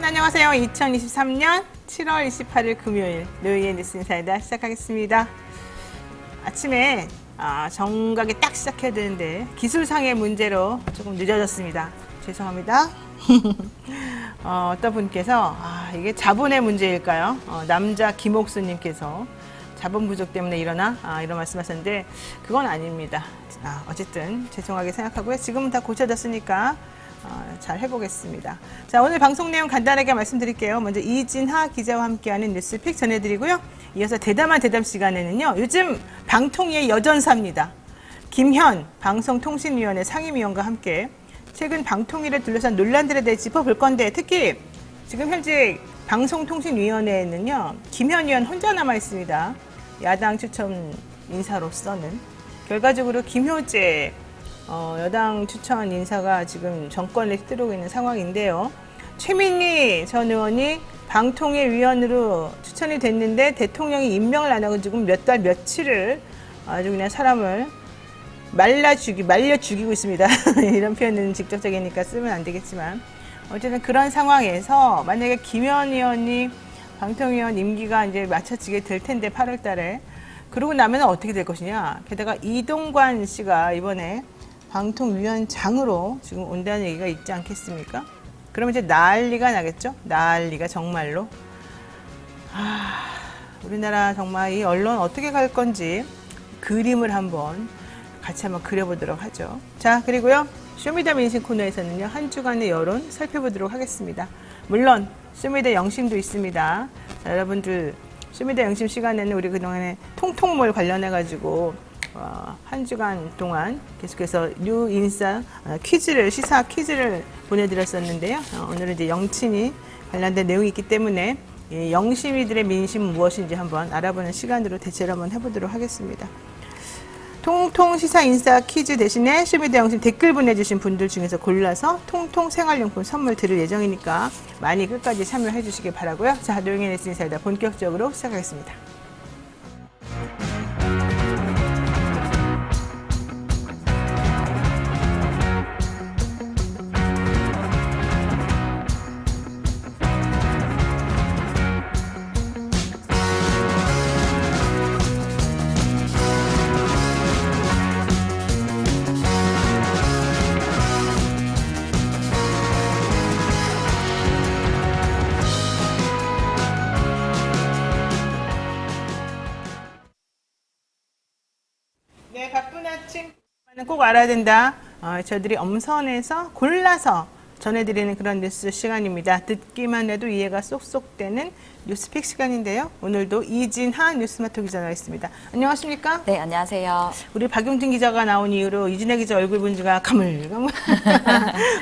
안녕하세요. 2023년 7월 28일 금요일 노희의 뉴스 인사이다 시작하겠습니다. 아침에 정각에 딱 시작해야 되는데 기술상의 문제로 조금 늦어졌습니다. 죄송합니다. 어떤 분께서 이게 자본의 문제일까요? 남자 김옥수님께서 자본 부족 때문에 일어나? 이런 말씀하셨는데 그건 아닙니다. 어쨌든 죄송하게 생각하고요. 지금은 다 고쳐졌으니까 잘 해보겠습니다. 자, 오늘 방송 내용 간단하게 말씀드릴게요. 먼저 이진하 기자와 함께하는 뉴스픽 전해드리고요. 이어서 대담한 대담 시간에는요. 요즘 방통위의 여전사입니다. 김현 방송통신위원회 상임위원과 함께 최근 방통위를 둘러싼 논란들에 대해 짚어볼 건데 특히 지금 현재 방송통신위원회에는요. 김현 위원 혼자 남아 있습니다. 야당 추천 인사로서는 결과적으로 김효재 여당 추천 인사가 지금 정권을 휘두르고 있는 상황인데요. 최민희 전 의원이 방통위 위원으로 추천이 됐는데 대통령이 임명을 안 하고 지금 몇 달 며칠을 아주 그냥 사람을 말려 죽이고 있습니다. 이런 표현은 직접적이니까 쓰면 안 되겠지만 어쨌든 그런 상황에서 만약에 김현 의원이 방통위원 임기가 이제 마쳐지게 될 텐데 8월 달에 그러고 나면 어떻게 될 것이냐. 게다가 이동관 씨가 이번에 방통위원장으로 지금 온다는 얘기가 있지 않겠습니까? 그러면 이제 난리가 나겠죠? 난리가 정말로. 우리나라 정말 이 언론 어떻게 갈 건지 그림을 같이 한번 그려보도록 하죠. 자, 그리고요. 쇼미더민심 코너에서는요. 한 주간의 여론 살펴보도록 하겠습니다. 물론 쇼미더 영심도 있습니다. 자, 여러분들 쇼미더 영심 시간에는 우리 그동안에 통통몰 관련해가지고 한 주간 동안 계속해서 뉴 인사 시사 퀴즈를 보내드렸었는데요. 오늘은 이제 영친이 관련된 내용이 있기 때문에 영심이들의 민심은 무엇인지 한번 알아보는 시간으로 대체를 한번 해보도록 하겠습니다. 통통 시사 인사 퀴즈 대신에 쇼미더 영심 댓글 보내주신 분들 중에서 골라서 통통 생활용품 선물 드릴 예정이니까 많이 끝까지 참여해 주시길 바라고요. 자, 노영의 뉴스 인사이다 본격적으로 시작하겠습니다. 네, 바쁜 아침 꼭 알아야 된다. 저희들이 엄선해서 골라서 전해드리는 그런 뉴스 시간입니다. 듣기만 해도 이해가 쏙쏙 되는 뉴스픽 시간인데요. 오늘도 이진하 뉴스마토 기자 나와 있습니다. 안녕하십니까? 네, 안녕하세요. 우리 박용진 기자가 나온 이후로 이진하 기자 얼굴 본 지가 가물가물.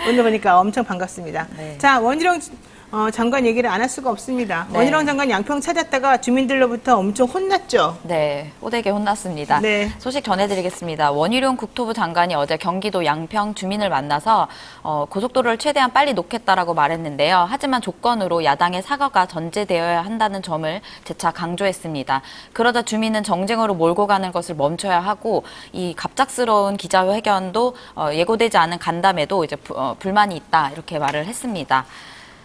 오늘 보니까 엄청 반갑습니다. 네. 자, 원희룡 장관 얘기를 안 할 수가 없습니다. 네. 원희룡 장관 양평 찾았다가 주민들로부터 엄청 혼났죠? 네, 호되게 혼났습니다. 네. 소식 전해드리겠습니다. 원희룡 국토부 장관이 어제 경기도 양평 주민을 만나서 고속도로를 최대한 빨리 놓겠다라고 말했는데요. 하지만 조건으로 야당의 사과가 전제되어야 한다는 점을 재차 강조했습니다. 그러자 주민은 정쟁으로 몰고 가는 것을 멈춰야 하고 이 갑작스러운 기자회견도 예고되지 않은 간담회도 이제 불만이 있다 이렇게 말을 했습니다.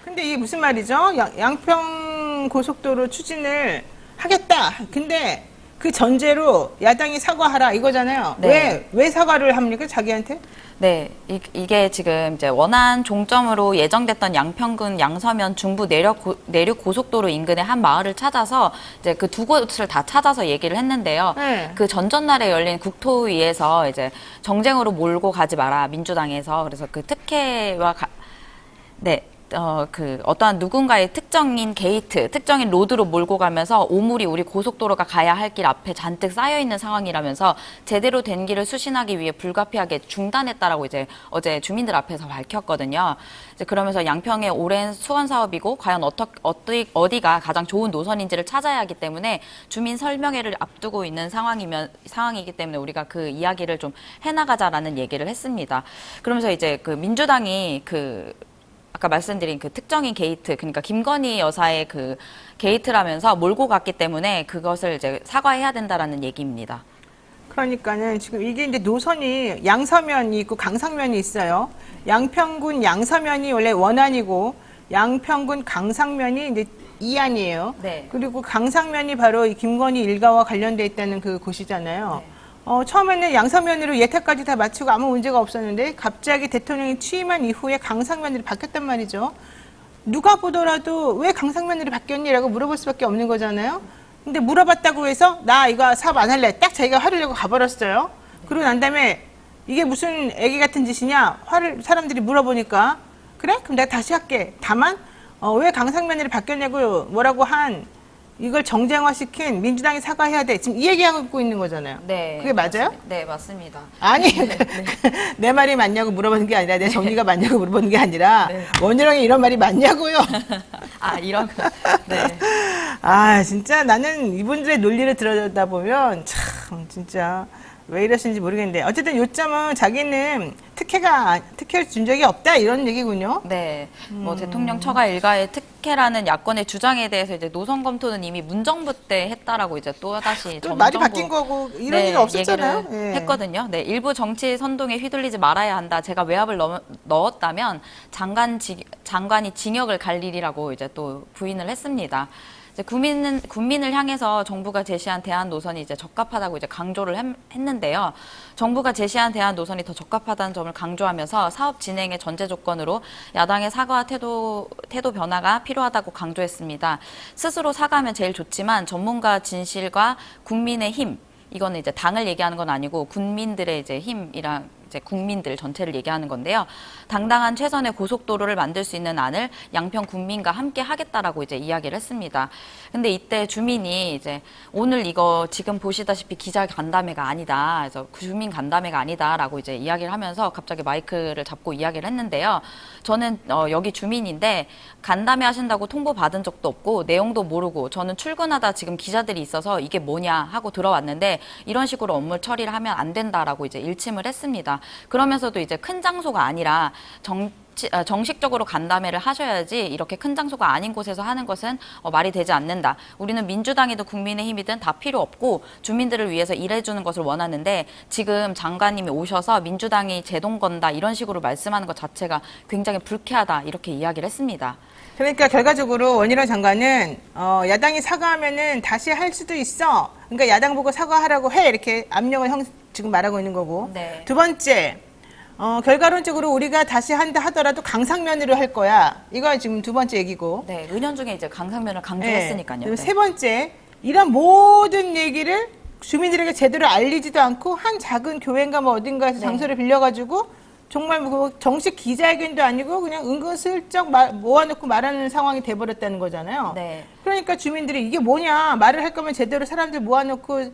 근데 이게 무슨 말이죠? 양평 고속도로 추진을 하겠다. 근데 그 전제로 야당이 사과하라 이거잖아요. 네. 왜 사과를 합니까? 자기한테? 네, 이게 지금 이제 원안 종점으로 예정됐던 양평군 양서면 중부 내륙 고속도로 인근의 한 마을을 찾아서 이제 그 두 곳을 다 찾아서 얘기를 했는데요. 네. 그 전전날에 열린 국토위에서 이제 정쟁으로 몰고 가지 마라 민주당에서 그래서 그 특혜와 어떠한 누군가의 특정인 게이트, 특정인 로드로 몰고 가면서 오물이 우리 고속도로가 가야 할 길 앞에 잔뜩 쌓여있는 상황이라면서 제대로 된 길을 수신하기 위해 불가피하게 중단했다라고 이제 어제 주민들 앞에서 밝혔거든요. 이제 그러면서 양평의 오랜 수원 사업이고 과연 어디가 가장 좋은 노선인지를 찾아야 하기 때문에 주민 설명회를 앞두고 있는 상황이기 때문에 우리가 그 이야기를 좀 해나가자라는 얘기를 했습니다. 그러면서 이제 그 민주당이 아까 말씀드린 그 특정인 게이트, 그러니까 김건희 여사의 그 게이트라면서 몰고 갔기 때문에 그것을 이제 사과해야 된다라는 얘기입니다. 그러니까는 지금 이게 이제 노선이 양서면이 있고 강상면이 있어요. 양평군 양서면이 원래 원안이고 양평군 강상면이 이제 이안이에요. 네. 그리고 강상면이 바로 이 김건희 일가와 관련돼 있다는 그 곳이잖아요. 처음에는 양상면으로 예탁까지 다 마치고 아무 문제가 없었는데 갑자기 대통령이 취임한 이후에 강상면으로 바뀌었단 말이죠. 누가 보더라도 왜 강상면으로 바뀌었니라고 물어볼 수밖에 없는 거잖아요. 근데 물어봤다고 해서 나 이거 사업 안 할래. 딱 자기가 화를 내고 가버렸어요. 그러고 난 다음에 이게 무슨 애기 같은 짓이냐 화를 사람들이 물어보니까 그래? 그럼 내가 다시 할게. 다만 왜 강상면으로 바뀌었냐고 뭐라고 한 이걸 정쟁화시킨 민주당이 사과해야 돼. 지금 이 얘기하고 있는 거잖아요. 네. 그게 맞아요? 네, 맞습니다. 아니 내 말이 맞냐고 물어보는 게 아니라 내 정리가 맞냐고 물어보는 게 아니라 네. 원희룡이 이런 말이 맞냐고요. 아, 이런 네. 아 진짜 나는 이분들의 논리를 들여다보면 참 진짜 왜 이러시는지 모르겠는데 어쨌든 요점은 자기는 특혜를 준 적이 없다 이런 얘기군요. 네, 뭐 대통령 처가 일가의 특혜라는 야권의 주장에 대해서 이제 노선 검토는 이미 문정부 때 했다라고 이제 또 다시 또 말이 바뀐 거고 이런 일 없었잖아요. 얘기를 예. 했거든요. 네, 일부 정치 선동에 휘둘리지 말아야 한다. 제가 외압을 넣었다면 장관이 징역을 갈 일이라고 이제 또 부인을 했습니다. 이제 국민을 향해서 정부가 제시한 대안 노선이 이제 적합하다고 이제 강조를 했는데요. 정부가 제시한 대안 노선이 더 적합하다는 점을 강조하면서 사업 진행의 전제 조건으로 야당의 사과와 태도 변화가 필요하다고 강조했습니다. 스스로 사과하면 제일 좋지만 전문가 진실과 국민의 힘, 이거는 이제 당을 얘기하는 건 아니고 국민들의 이제 힘이랑 이제 국민들 전체를 얘기하는 건데요. 당당한 최선의 고속도로를 만들 수 있는 안을 양평 국민과 함께 하겠다라고 이제 이야기를 했습니다. 근데 이때 주민이 이제 오늘 이거 지금 보시다시피 기자 간담회가 아니다. 그래서 주민 간담회가 아니다라고 이제 이야기를 하면서 갑자기 마이크를 잡고 이야기를 했는데요. 저는 여기 주민인데 간담회 하신다고 통보 받은 적도 없고 내용도 모르고 저는 출근하다 지금 기자들이 있어서 이게 뭐냐 하고 들어왔는데 이런 식으로 업무 처리를 하면 안 된다라고 이제 일침을 했습니다. 그러면서도 이제 큰 장소가 아니라 정식적으로 간담회를 하셔야지 이렇게 큰 장소가 아닌 곳에서 하는 것은 말이 되지 않는다. 우리는 민주당이든 국민의힘이든 다 필요 없고 주민들을 위해서 일해주는 것을 원하는데 지금 장관님이 오셔서 민주당이 제동 건다 이런 식으로 말씀하는 것 자체가 굉장히 불쾌하다 이렇게 이야기를 했습니다. 그러니까 결과적으로 원희룡 장관은 야당이 사과하면은 다시 할 수도 있어. 그러니까 야당 보고 사과하라고 해 이렇게 압력을 지금 말하고 있는 거고. 네. 두 번째, 결과론적으로 우리가 다시 한다 하더라도 강상면으로 할 거야. 이거 지금 두 번째 얘기고. 네, 은연중에 이제 강상면을 강조했으니까요. 그리고 네. 세 번째, 이런 모든 얘기를 주민들에게 제대로 알리지도 않고 한 작은 교회인가 뭐 어딘가에서 네. 장소를 빌려가지고 정말 뭐 정식 기자회견도 아니고 그냥 은근슬쩍 모아놓고 말하는 상황이 돼버렸다는 거잖아요. 네. 그러니까 주민들이 이게 뭐냐 말을 할 거면 제대로 사람들 모아놓고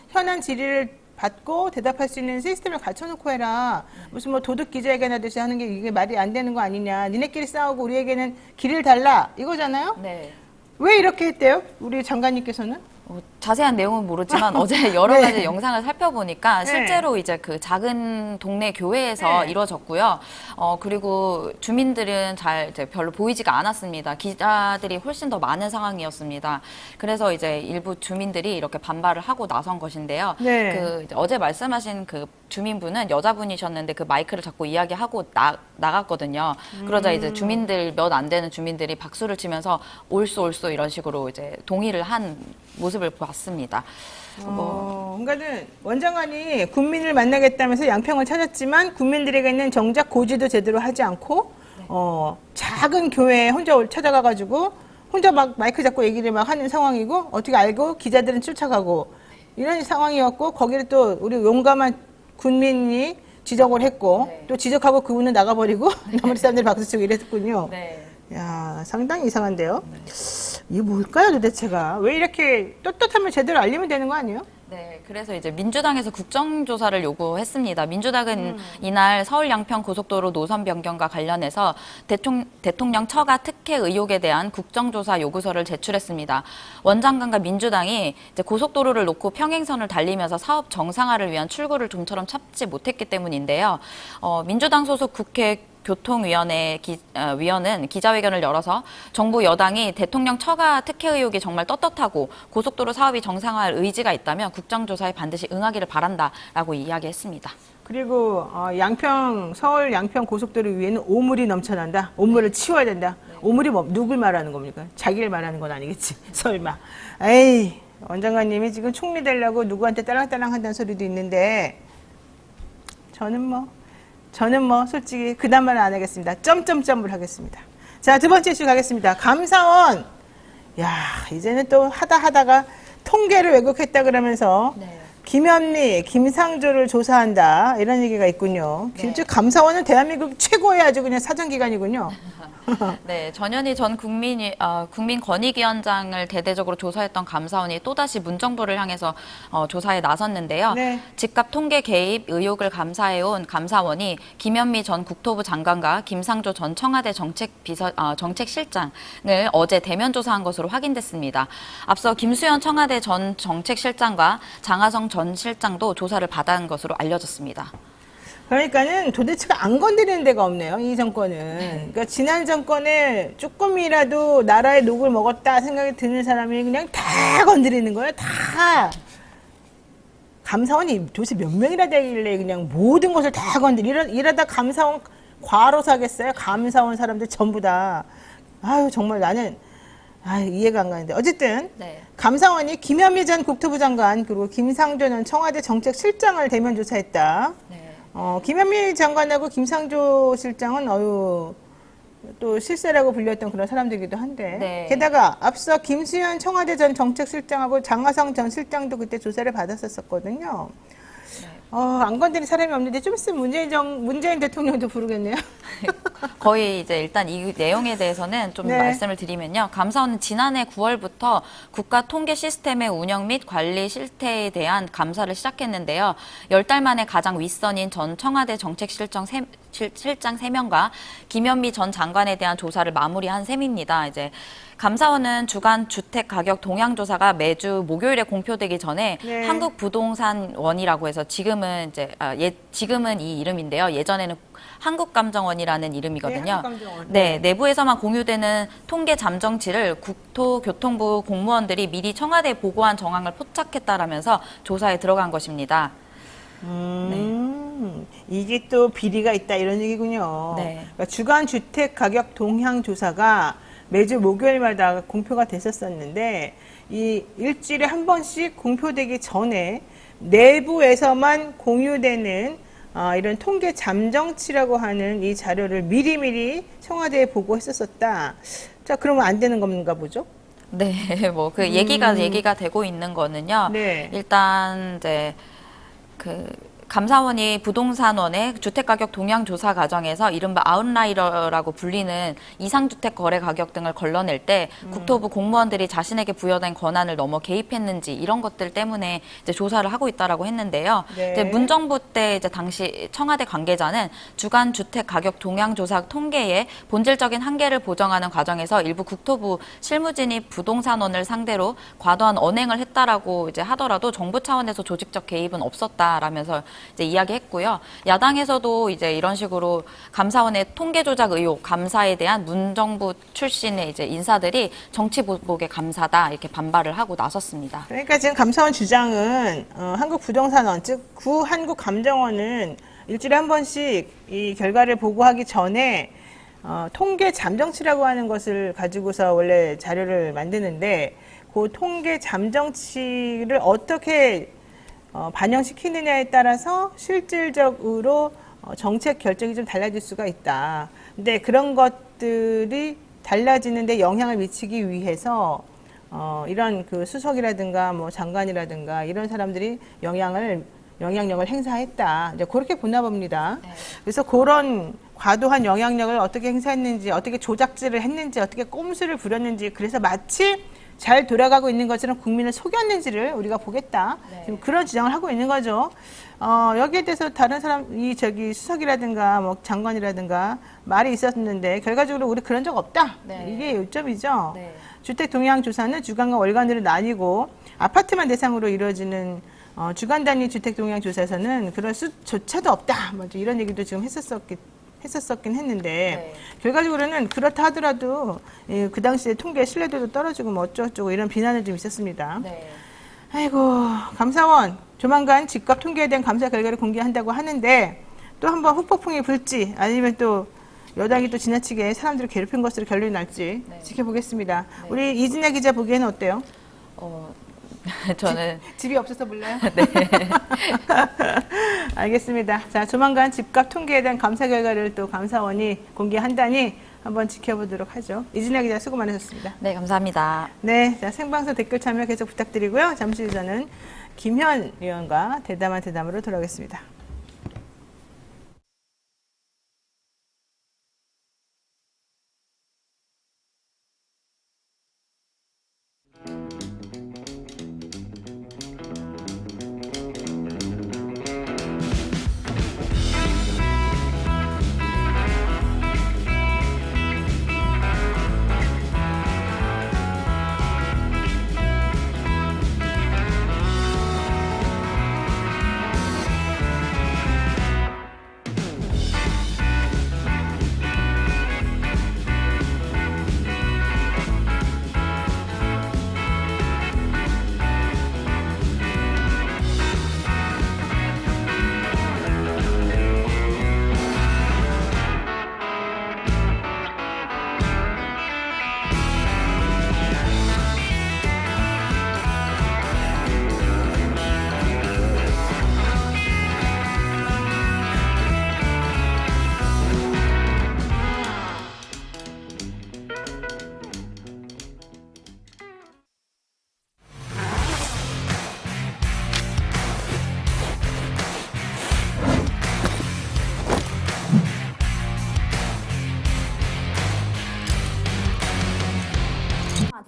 현안 질의를 받고 대답할 수 있는 시스템을 갖춰놓고 해라. 무슨 뭐 도둑 기자회견 하듯이 하는 게 이게 말이 안 되는 거 아니냐. 니네끼리 싸우고 우리에게는 길을 달라. 이거잖아요. 네. 왜 이렇게 했대요? 우리 장관님께서는? 자세한 내용은 모르지만 어제 여러 네. 가지 영상을 살펴보니까 네. 실제로 이제 그 작은 동네 교회에서 네. 이루어졌고요. 그리고 주민들은 잘 이제 별로 보이지가 않았습니다. 기자들이 훨씬 더 많은 상황이었습니다. 그래서 이제 일부 주민들이 이렇게 반발을 하고 나선 것인데요. 네. 그 이제 어제 말씀하신 그 주민분은 여자분이셨는데 그 마이크를 잡고 이야기하고 나갔거든요. 그러자 이제 주민들 몇 안 되는 주민들이 박수를 치면서 옳소 이런 식으로 이제 동의를 한 모습을 봤습니다. 그러니까는 원장관이 국민을 만나겠다면서 양평을 찾았지만 국민들에게는 정작 고지도 제대로 하지 않고 작은 교회에 혼자 찾아가가지고 혼자 막 마이크 잡고 얘기를 막 하는 상황이고 어떻게 알고 기자들은 쫓아가고 이런 상황이었고 거기를 또 우리 용감한 군민이 지적을 했고 네. 또 지적하고 그분은 나가버리고 나머지 사람들이 박수치고 이랬군요. 네. 야 상당히 이상한데요. 이게 뭘까요 도대체가? 왜 이렇게 떳떳하면 제대로 알리면 되는 거 아니에요? 네, 그래서 이제 민주당에서 국정조사를 요구했습니다. 민주당은 이날 서울 양평 고속도로 노선 변경과 관련해서 대통령 처가 특혜 의혹에 대한 국정조사 요구서를 제출했습니다. 원 장관과 민주당이 이제 고속도로를 놓고 평행선을 달리면서 사업 정상화를 위한 출구를 좀처럼 찾지 못했기 때문인데요. 민주당 소속 국회 교통위원회 위원은 기자회견을 열어서 정부 여당이 대통령 처가 특혜 의혹이 정말 떳떳하고 고속도로 사업이 정상화할 의지가 있다면 국정조사에 반드시 응하기를 바란다라고 이야기했습니다. 그리고 서울 양평 고속도로 위에는 오물이 넘쳐난다. 오물을 치워야 된다. 오물이 뭐 누굴 말하는 겁니까? 자기를 말하는 건 아니겠지. 설마. 에이, 원장관님이 지금 총리 되려고 누구한테 딸랑딸랑 한다는 소리도 있는데 저는 뭐 솔직히 그딴 말은 안 하겠습니다. 점점점을 하겠습니다. 자, 두 번째 이슈 가겠습니다. 감사원. 야, 이제는 또 하다가 통계를 왜곡했다 그러면서 네. 김현미, 김상조를 조사한다 이런 얘기가 있군요. 네. 실제 감사원은 대한민국 최고의 아주 그냥 사정기관이군요. 네, 전현희 전 국민권익위원장을 대대적으로 조사했던 감사원이 또다시 문정부를 향해서 조사에 나섰는데요. 네. 집값 통계 개입 의혹을 감사해온 감사원이 김현미 전 국토부 장관과 김상조 전 청와대 정책실장을 어제 대면 조사한 것으로 확인됐습니다. 앞서 김수현 청와대 전 정책실장과 장하성 전 실장도 조사를 받은 것으로 알려졌습니다. 그러니까는 도대체가 안 건드리는 데가 없네요. 이 정권은. 그러니까 지난 정권에 조금이라도 나라의 녹을 먹었다 생각이 드는 사람이 그냥 다 건드리는 거예요. 다. 감사원이 도대체 몇 명이나 되길래 그냥 모든 것을 다 이러다 감사원 과로사겠어요? 감사원 사람들 전부 다. 아유, 정말 나는 이해가 안 가는데. 어쨌든 네. 감사원이 김현미 전 국토부 장관 그리고 김상조 전 청와대 정책실장을 대면 조사했다. 네. 김현미 장관하고 김상조 실장은 또 실세라고 불렸던 그런 사람들이기도 한데 네. 게다가 앞서 김수현 청와대 전 정책실장하고 장하성 전 실장도 그때 조사를 받았었거든요. 안 건드린 사람이 없는데 좀 있으면 문재인 대통령도 부르겠네요. 거의 이제 일단 이 내용에 대해서는 좀 네. 말씀을 드리면요. 감사원은 지난해 9월부터 국가 통계 시스템의 운영 및 관리 실태에 대한 감사를 시작했는데요. 10달 만에 가장 윗선인 전 청와대 정책실장 실장 3명과 김현미 전 장관에 대한 조사를 마무리한 셈입니다. 이제 감사원은 주간 주택 가격 동향 조사가 매주 목요일에 공표되기 전에 네. 한국부동산원이라고 해서 지금은 이 이름인데요. 예전에는 한국감정원이라는 이름이거든요. 네, 한국감정원. 네, 내부에서만 공유되는 통계 잠정치를 국토교통부 공무원들이 미리 청와대에 보고한 정황을 포착했다라면서 조사에 들어간 것입니다. 이게 또 비리가 있다 이런 얘기군요. 네. 그러니까 주간 주택 가격 동향 조사가 매주 목요일마다 공표가 됐었는데 이 일주일에 한 번씩 공표되기 전에 내부에서만 공유되는 이런 통계 잠정치라고 하는 이 자료를 미리미리 청와대에 보고했었다. 자, 그러면 안 되는 건가 보죠? 네, 뭐 그 얘기가 되고 있는 거는요. 네. 일단 이제 감사원이 부동산원의 주택가격 동향 조사 과정에서 이른바 아웃라이러라고 불리는 이상주택 거래 가격 등을 걸러낼 때 국토부 공무원들이 자신에게 부여된 권한을 넘어 개입했는지 이런 것들 때문에 이제 조사를 하고 있다라고 했는데요. 네. 이제 문정부 때 이제 당시 청와대 관계자는 주간 주택 가격 동향 조사 통계의 본질적인 한계를 보정하는 과정에서 일부 국토부 실무진이 부동산원을 상대로 과도한 언행을 했다라고 이제 하더라도 정부 차원에서 조직적 개입은 없었다라면서 이제 이야기했고요. 야당에서도 이제 이런 식으로 감사원의 통계 조작 의혹, 감사에 대한 문정부 출신의 이제 인사들이 정치 보복의 감사다 이렇게 반발을 하고 나섰습니다. 그러니까 지금 감사원 주장은 한국부동산원 즉 구한국감정원은 일주일에 한 번씩 이 결과를 보고하기 전에 통계 잠정치라고 하는 것을 가지고서 원래 자료를 만드는데 그 통계 잠정치를 어떻게 반영시키느냐에 따라서 실질적으로 정책 결정이 좀 달라질 수가 있다. 근데 그런 것들이 달라지는데 영향을 미치기 위해서 이런 그 수석이라든가 뭐 장관이라든가 이런 사람들이 영향력을 행사했다. 이제 그렇게 보나 봅니다. 네. 그래서 그런 과도한 영향력을 어떻게 행사했는지, 어떻게 조작질을 했는지, 어떻게 꼼수를 부렸는지, 그래서 마치 잘 돌아가고 있는 것처럼 국민을 속였는지를 우리가 보겠다. 네. 지금 그런 주장을 하고 있는 거죠. 여기에 대해서 다른 사람, 수석이라든가 뭐 장관이라든가 말이 있었는데 결과적으로 우리 그런 적 없다. 네. 이게 요점이죠. 네. 주택 동향 조사는 주간과 월간으로 나뉘고 아파트만 대상으로 이루어지는 주간 단위 주택 동향 조사에서는 그럴 수조차도 없다. 먼저 이런 얘기도 지금 했었긴 했는데 네. 결과적으로는 그렇다 하더라도 그 당시에 통계 신뢰도도 떨어지고 뭐 어쩌고저쩌고 이런 비난은 좀 있었습니다. 네. 아이고, 감사원 조만간 집값 통계에 대한 감사 결과를 공개한다고 하는데 또 한번 후폭풍이 불지 아니면 또 여당이 또 지나치게 사람들을 괴롭힌 것으로 결론이 날지 네. 지켜보겠습니다. 네. 우리 이진아 기자 보기에는 어때요? 저는 집이 없어서 몰라요? 네. 알겠습니다. 자, 조만간 집값 통계에 대한 감사 결과를 또 감사원이 공개한다니 한번 지켜보도록 하죠. 이진아 기자 수고 많으셨습니다. 네, 감사합니다. 네, 자, 생방송 댓글 참여 계속 부탁드리고요. 잠시 후 저는 김현 의원과 대담한 대담으로 돌아오겠습니다.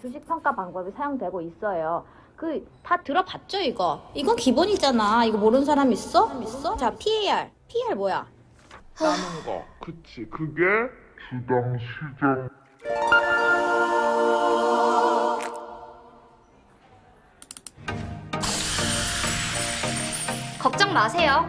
주식 평가 방법이 사용되고 있어요. 그 다 들어봤죠 이거? 이건 기본이잖아. 이거 모르는 사람 있어? 있어? 자, PAR 뭐야? 남은 거. 그치. 그게 주당 시장. 걱정 마세요.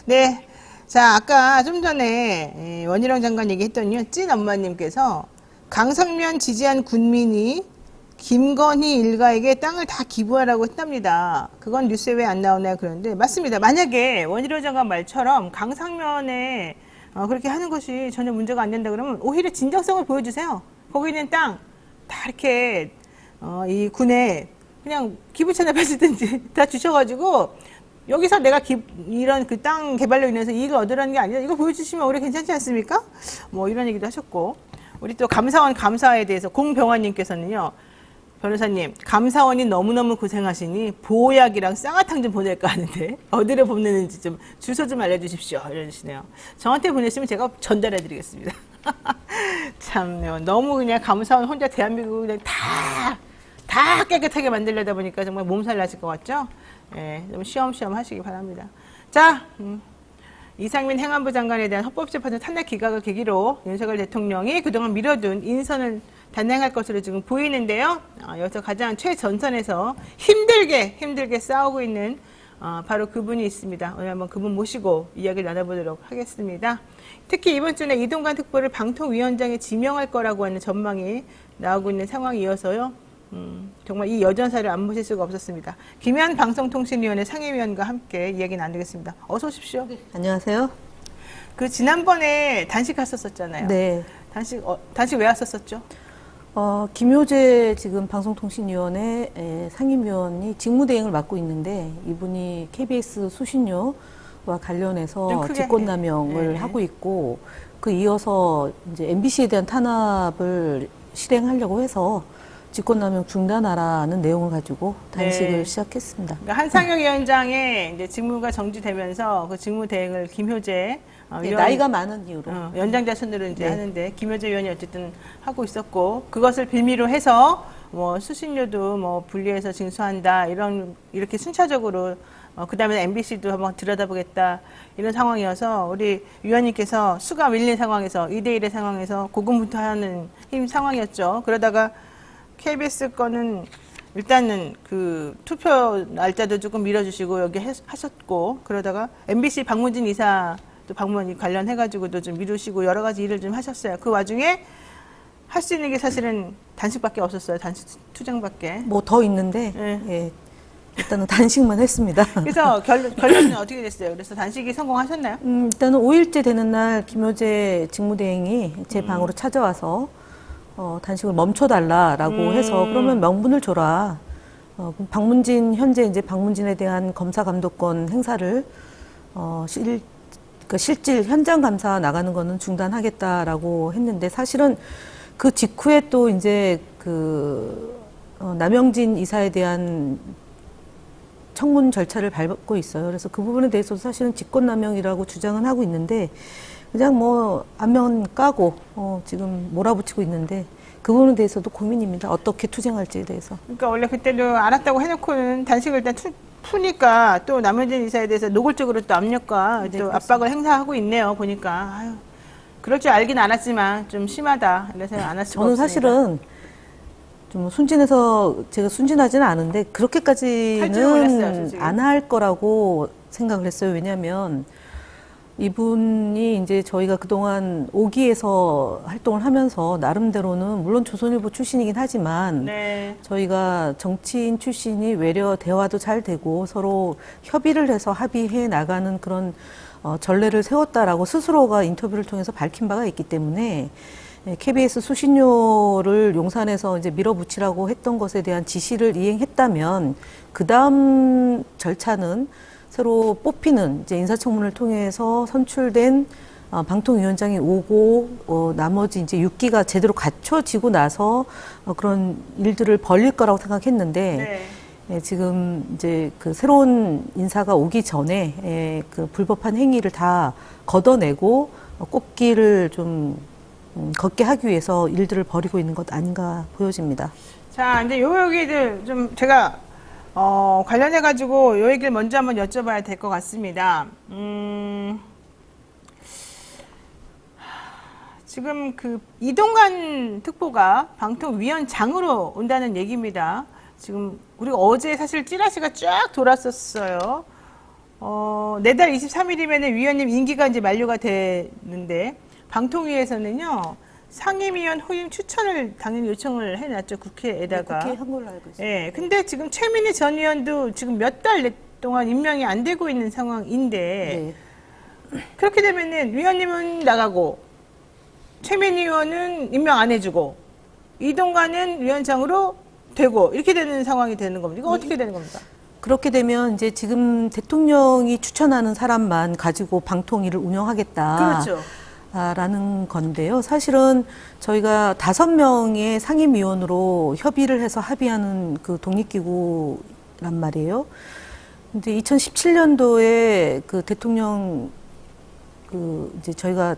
네. 자, 아까 좀 전에 원희룡 장관 얘기했더니요. 찐 엄마님께서 강성면 지지한 군민이 김건희 일가에게 땅을 다 기부하라고 했답니다. 그건 뉴스에 왜 안 나오나요? 그런데 맞습니다. 만약에 원희룡 장관 말처럼 강성면에 그렇게 하는 것이 전혀 문제가 안 된다 그러면 오히려 진정성을 보여주세요. 거기 있는 땅 다 이렇게 이 군에 그냥 기부 찬합하시든지 다 주셔가지고 여기서 내가 이런 그 땅 개발로 인해서 이익을 얻으라는 게 아니라 이거 보여주시면 오히려 괜찮지 않습니까? 뭐 이런 얘기도 하셨고 우리 또 감사원 감사에 대해서 공병환님께서는요. 변호사님, 감사원이 너무너무 고생하시니 보약이랑 쌍화탕 좀 보낼까 하는데 어디로 보내는지 좀 주소 좀 알려주십시오. 이러시네요. 저한테 보내시면 제가 전달해드리겠습니다. 참 너무 그냥 감사원 혼자 대한민국을 그냥 다 깨끗하게 만들려다 보니까 정말 몸살 나실 것 같죠? 예, 좀 쉬엄쉬엄 하시기 바랍니다. 자, 이상민 행안부 장관에 대한 헌법재판소 탄핵 기각을 계기로 윤석열 대통령이 그동안 미뤄둔 인선을 단행할 것으로 지금 보이는데요. 여기서 가장 최전선에서 힘들게 싸우고 있는 바로 그분이 있습니다. 오늘 한번 그분 모시고 이야기를 나눠보도록 하겠습니다. 특히 이번 주에 이동관 특보를 방통위원장에 지명할 거라고 하는 전망이 나오고 있는 상황이어서요. 정말 이 여전사를 안 보실 수가 없었습니다. 김현 방송통신위원회 상임위원과 함께 이야기 나누겠습니다. 어서 오십시오. 안녕하세요. 그 지난번에 단식 갔었잖아요. 네. 단식 왜 왔었었죠? 김효재 지금 방송통신위원회 상임위원이 직무대행을 맡고 있는데 이분이 KBS 수신료와 관련해서 직권남용을 하고 있고 그 이어서 이제 MBC에 대한 탄압을 실행하려고 해서 직권남용 중단하라는 내용을 가지고 단식을 시작했습니다. 그러니까 한상혁 위원장의 이제 직무가 정지되면서 그 직무 대행을 김효재 나이가 많은 이유로 연장자 순으로 이제 하는데 김효재 의원이 어쨌든 하고 있었고 그것을 빌미로 해서 뭐 수신료도 뭐 분리해서 징수한다 이렇게 순차적으로 그다음에 MBC도 한번 들여다보겠다 이런 상황이어서 우리 위원님께서 수가 밀린 상황에서 2대1의 상황에서 고군분투하는 힘 상황이었죠. 그러다가 KBS 거는 일단은 그 투표 날짜도 조금 미뤄주시고 여기 하셨고 그러다가 MBC 박문진 이사 또 방문 관련해가지고도 좀 미루시고 여러 가지 일을 좀 하셨어요. 그 와중에 할 수 있는 게 사실은 단식밖에 없었어요. 단식 투쟁밖에. 뭐 더 있는데 네. 예, 일단은 단식만 했습니다. 그래서 결론은 어떻게 됐어요? 그래서 단식이 성공하셨나요? 일단은 5일째 되는 날 김효재 직무대행이 제 방으로 찾아와서 단식을 멈춰달라라고 해서 그러면 명분을 줘라. 그럼 박문진 현재 이제 박문진에 대한 검사 감독권 행사를 실질 현장 감사 나가는 거는 중단하겠다라고 했는데 사실은 그 직후에 또 이제 남영진 이사에 대한 청문 절차를 밟고 있어요. 그래서 그 부분에 대해서도 사실은 직권남용이라고 주장은 하고 있는데 그냥 뭐 안면 까고 지금 몰아붙이고 있는데 그 부분에 대해서도 고민입니다. 어떻게 투쟁할지에 대해서. 그러니까 원래 그때도 알았다고 해놓고는 단식을 일단 푸니까 또 남현진 이사에 대해서 노골적으로 또 압력과 네, 또 그렇습니다. 압박을 행사하고 있네요. 보니까 아유, 그럴 줄 알긴 알았지만 좀 심하다. 그래서 안 할 수가 저는 없습니다. 사실은 좀 순진해서 제가 순진하지는 않은데 할 줄은 몰랐어요, 그렇게까지는 솔직히. 안 할 거라고 생각을 했어요. 왜냐하면 이분이 이제 저희가 그동안 5기에서 활동을 하면서 나름대로는 물론 조선일보 출신이긴 하지만 네. 저희가 정치인 출신이 외려 대화도 잘 되고 서로 협의를 해서 합의해 나가는 그런 전례를 세웠다라고 스스로가 인터뷰를 통해서 밝힌 바가 있기 때문에 KBS 수신료를 용산에서 이제 밀어붙이라고 했던 것에 대한 지시를 이행했다면 그 다음 절차는 새로 뽑히는 이제 인사청문을 통해서 선출된 방통위원장이 오고 나머지 이제 6기가 제대로 갖춰지고 나서 그런 일들을 벌릴 거라고 생각했는데 네. 지금 이제 그 새로운 인사가 오기 전에 그 불법한 행위를 다 걷어내고 꽃길을 좀 걷게 하기 위해서 일들을 벌이고 있는 것 아닌가 보여집니다. 자, 이제 요 얘기들 좀 제가 관련해가지고 요 얘기를 먼저 한번 여쭤봐야 될 것 같습니다. 지금 그 이동관 특보가 방통위원장으로 온다는 얘기입니다. 지금 우리가 어제 사실 찌라시가 쫙 돌았었어요. 내달 23일이면 위원님 임기가 이제 만료가 되는데 방통위에서는요 상임위원 후임 추천을 당연히 요청을 해놨죠 국회에다가. 국회에 한 걸로 알고 있습니다. 예, 근데 지금 최민희 전 의원도 지금 몇 달 동안 임명이 안 되고 있는 상황인데 그렇게 되면은 위원님은 나가고 최민희 의원은 임명 안 해주고 이동관은 위원장으로 되고 이렇게 되는 상황이 되는 겁니다. 이거 어떻게 되는 겁니까? 그렇게 되면 이제 지금 대통령이 추천하는 사람만 가지고 방통위를 운영하겠다. 그렇죠. 라는 건데요. 사실은 저희가 5명의 상임위원으로 협의를 해서 합의하는 그 독립기구란 말이에요. 근데 2017년도에 그 대통령 이제 저희가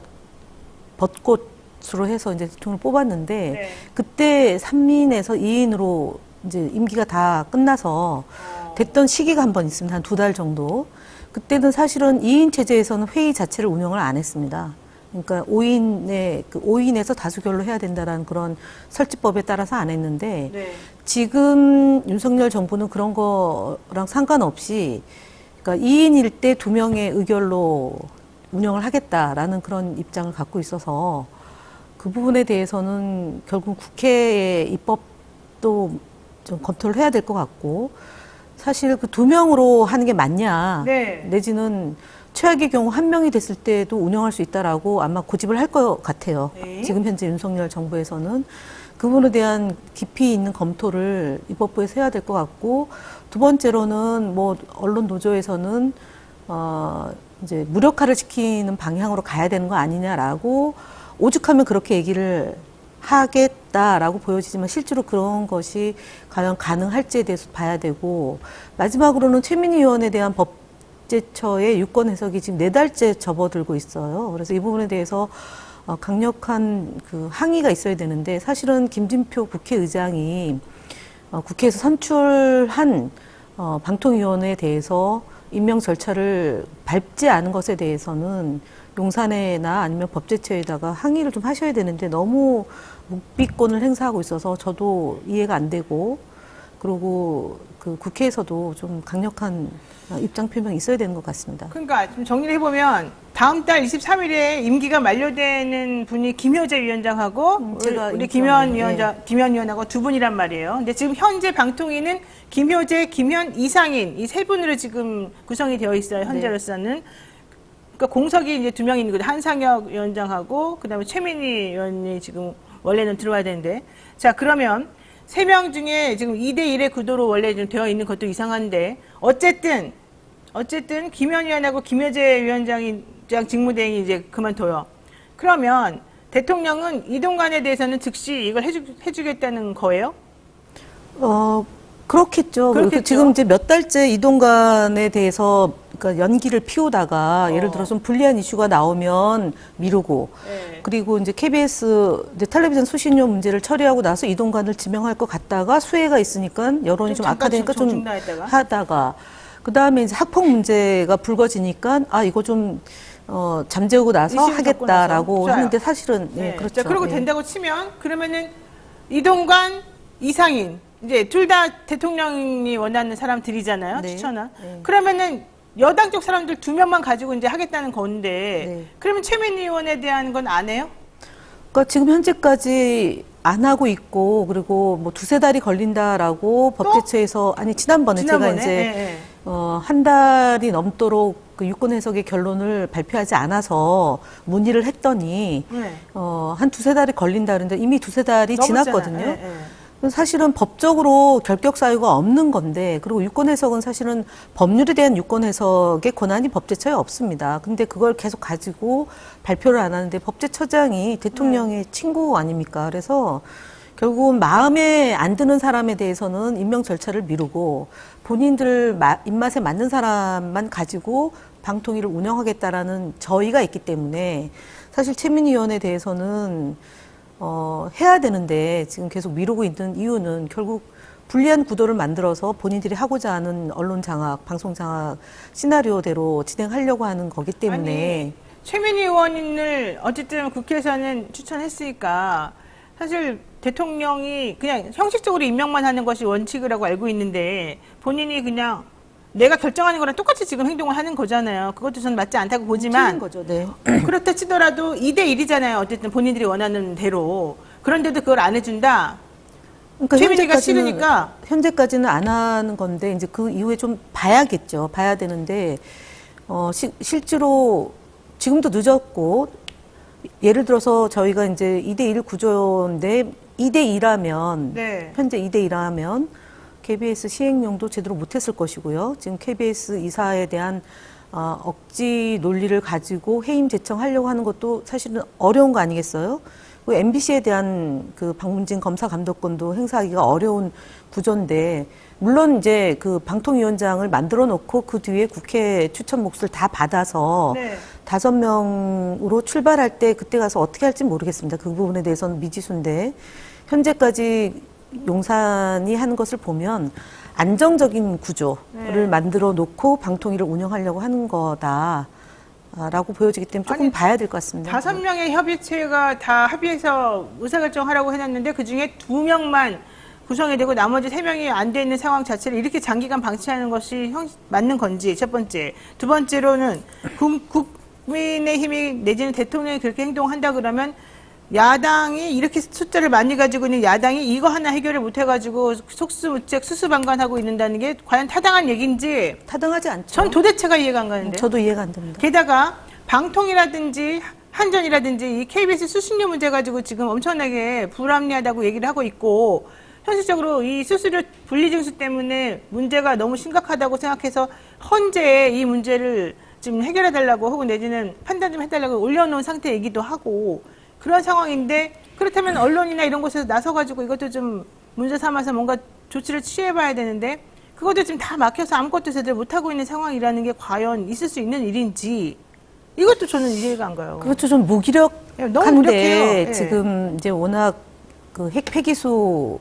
벚꽃으로 해서 이제 대통령을 뽑았는데 네. 그때 3인에서 2인으로 이제 임기가 다 끝나서 됐던 시기가 한 번 있습니다. 한 2달 정도. 그때는 사실은 2인 체제에서는 회의 자체를 운영을 안 했습니다. 그러니까 5인에서 다수결로 해야 된다라는 그런 설치법에 따라서 안 했는데 네. 지금 윤석열 정부는 그런 거랑 상관없이 그러니까 2인일 때 2명의 의결로 운영을 하겠다라는 그런 입장을 갖고 있어서 그 부분에 대해서는 결국 국회의 입법도 좀 검토를 해야 될 것 같고 사실 그 2명으로 하는 게 맞냐 네. 내지는 최악의 경우 1명이 됐을 때도 운영할 수 있다라고 아마 고집을 할 것 같아요. 네. 지금 현재 윤석열 정부에서는 그 부분에 대한 깊이 있는 검토를 입법부에서 해야 될 것 같고 두 번째로는 뭐 언론 노조에서는 이제 무력화를 시키는 방향으로 가야 되는 거 아니냐라고 오죽하면 그렇게 얘기를 하겠다라고 보여지지만 실제로 그런 것이 과연 가능할지에 대해서 봐야 되고 마지막으로는 최민희 의원에 대한 법제처의 유권 해석이 지금 4달째 접어들고 있어요. 그래서 이 부분에 대해서 강력한 그 항의가 있어야 되는데 사실은 김진표 국회의장이 국회에서 선출한 방통위원회에 대해서 임명 절차를 밟지 않은 것에 대해서는 용산에나 아니면 법제처에다가 항의를 좀 하셔야 되는데 너무 묵비권을 행사하고 있어서 저도 이해가 안 되고 그리고 그 국회에서도 좀 강력한 입장 표명이 있어야 되는 것 같습니다. 그러니까 좀 정리를 해보면 다음 달 23일에 임기가 만료되는 분이 김효재 위원장하고 제가 우리 인수위원, 김현 위원하고 두 분이란 말이에요. 근데 지금 현재 방통위는 김효재, 김현, 이상인 이 세 분으로 지금 구성이 되어 있어요. 현재로서는. 그러니까 공석이 이제 두 명이 있는 거죠. 한상혁 위원장하고 그다음에 최민희 의원이 지금 원래는 들어와야 되는데, 자 그러면 세 명 중에 지금 2대1의 구도로 원래 좀 되어 있는 것도 이상한데 어쨌든 김현 위원하고 김효재 위원장 직무대행이 이제 그만둬요. 그러면 대통령은 이동관에 대해서는 즉시 이걸 해주겠다는 거예요? 그렇겠죠. 그렇겠죠. 지금 이제 몇 달째 이동관에 대해서 그러니까 연기를 피우다가 예를 들어 좀 불리한 이슈가 나오면 미루고 네. 그리고 이제 KBS 이제 텔레비전 수신료 문제를 처리하고 나서 이동관을 지명할 것 같다가 수혜가 있으니까 여론이 좀 잠깐 악화되니까 좀 중단했다가? 하다가 그 다음에 이제 학폭 문제가 불거지니까 이거 좀 잠재우고 나서 의심을 하겠다라고 겪고 나서. 하는데 사실은 네. 그렇죠. 자, 그러고 예. 된다고 치면 그러면은 이동관, 이상인 이제 둘 다 대통령이 원하는 사람들이잖아요. 네. 추천한. 네. 그러면은 여당 쪽 사람들 두 명만 가지고 이제 하겠다는 건데 네. 그러면 최민희 의원에 대한 건 안 해요? 그러니까 지금 현재까지 안 하고 있고 그리고 뭐 두세 달이 걸린다라고 법제처에서 지난번에 제가 이제 네. 한 달이 넘도록 그 유권 해석의 결론을 발표하지 않아서 문의를 했더니 네. 한 두세 달이 걸린다 그랬는데 이미 두세 달이 넘었잖아. 지났거든요. 네, 네. 사실은 법적으로 결격 사유가 없는 건데 그리고 유권 해석은 사실은 법률에 대한 유권 해석의 권한이 법제처에 없습니다. 근데 그걸 계속 가지고 발표를 안 하는데 법제처장이 대통령의 친구 아닙니까? 그래서 결국은 마음에 안 드는 사람에 대해서는 임명 절차를 미루고 본인들 입맛에 맞는 사람만 가지고 방통위를 운영하겠다라는 저의가 있기 때문에 사실 최민희 의원에 대해서는 해야 되는데 지금 계속 미루고 있는 이유는 결국 불리한 구도를 만들어서 본인들이 하고자 하는 언론 장악, 방송 장악 시나리오대로 진행하려고 하는 거기 때문에 최민희 의원을 어쨌든 국회에서는 추천했으니까 사실 대통령이 그냥 형식적으로 임명만 하는 것이 원칙이라고 알고 있는데 본인이 그냥 내가 결정하는 거랑 똑같이 지금 행동을 하는 거잖아요. 그것도 저는 맞지 않다고 보지만 틀린 거죠. 네. 그렇다 치더라도 2대1이잖아요. 어쨌든 본인들이 원하는 대로. 그런데도 그걸 안 해준다. 그러니까 최민희가 싫으니까. 현재까지는 안 하는 건데 이제 그 이후에 좀 봐야겠죠. 봐야 되는데 실제로 지금도 늦었고 예를 들어서 저희가 이제 2대1 구조인데 2대2라면 네. 현재 2대2라면 KBS 시행령도 제대로 못했을 것이고요. 지금 KBS 이사에 대한 억지 논리를 가지고 해임 제청하려고 하는 것도 사실은 어려운 거 아니겠어요? MBC에 대한 그 박문진 검사 감독권도 행사하기가 어려운 구조인데 물론 이제 그 방통위원장을 만들어 놓고 그 뒤에 국회 추천 몫을 다 받아서 네. 5명으로 출발할 때 그때 가서 어떻게 할지 모르겠습니다. 그 부분에 대해서는 미지수인데 현재까지 용산이 하는 것을 보면 안정적인 구조를 만들어 놓고 방통위를 운영하려고 하는 거다라고 보여지기 때문에 조금 봐야 될 것 같습니다. 5명의 협의체가 다 합의해서 의사결정하라고 해놨는데 그중에 2명만 구성이 되고 나머지 3명이 안 돼 있는 상황 자체를 이렇게 장기간 방치하는 것이 맞는 건지 첫 번째. 두 번째로는 국민의힘이 내지는 대통령이 그렇게 행동한다 그러면 야당이 이렇게 숫자를 많이 가지고 있는 야당이 이거 하나 해결을 못 해가지고 속수무책 수수방관하고 있는다는 게 과연 타당한 얘기인지 타당하지 않죠. 전 도대체가 이해가 안 가는데. 저도 이해가 안 됩니다. 게다가 방통이라든지 한전이라든지 이 KBS 수신료 문제 가지고 지금 엄청나게 불합리하다고 얘기를 하고 있고 현실적으로 이 수수료 분리징수 때문에 문제가 너무 심각하다고 생각해서 헌재에 이 문제를 지금 해결해달라고 혹은 내지는 판단 좀 해달라고 올려놓은 상태이기도 하고 그런 상황인데 그렇다면 언론이나 이런 곳에서 나서가지고 이것도 좀 문제 삼아서 뭔가 조치를 취해봐야 되는데 그것도 지금 다 막혀서 아무것도 제대로 못하고 있는 상황이라는 게 과연 있을 수 있는 일인지 이것도 저는 이해가 안 가요. 그렇죠. 좀 너무 무력해요. 무기력한데 예. 지금 이제 워낙 그 핵 폐기수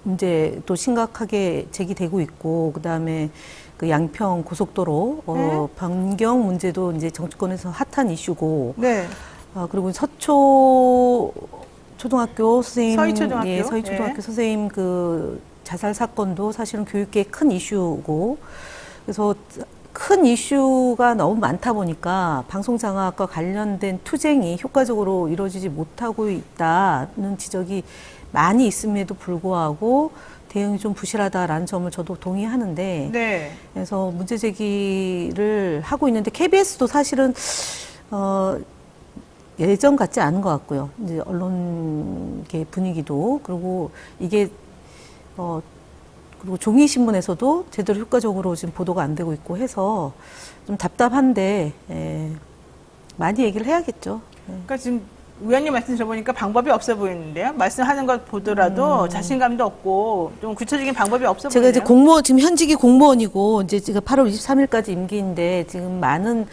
문제도 심각하게 제기되고 있고 그다음에 그 양평 고속도로 변경 문제도 이제 정치권에서 핫한 이슈고 네. 그리고 서초 초등학교 선생님, 서희초등학교. 서희초등학교 예. 선생님 그 자살 사건도 사실은 교육계의 큰 이슈고, 그래서 큰 이슈가 너무 많다 보니까 방송장악과 관련된 투쟁이 효과적으로 이루어지지 못하고 있다는 지적이 많이 있음에도 불구하고 대응이 좀 부실하다라는 점을 저도 동의하는데, 네. 그래서 문제 제기를 하고 있는데 KBS도 사실은 예전 같지 않은 것 같고요. 이제 언론계 분위기도, 그리고 이게 그리고 종이 신문에서도 제대로 효과적으로 지금 보도가 안 되고 있고 해서 좀 답답한데, 많이 얘기를 해야겠죠. 그러니까 지금 위원님 말씀 들어보니까 방법이 없어 보이는데요. 말씀하는 것 보더라도 자신감도 없고 좀 구체적인 방법이 없어 제가 보이네요. 이제 공무원, 지금 현직이 공무원이고, 이제 제가 8월 23일까지 임기인데, 지금 많은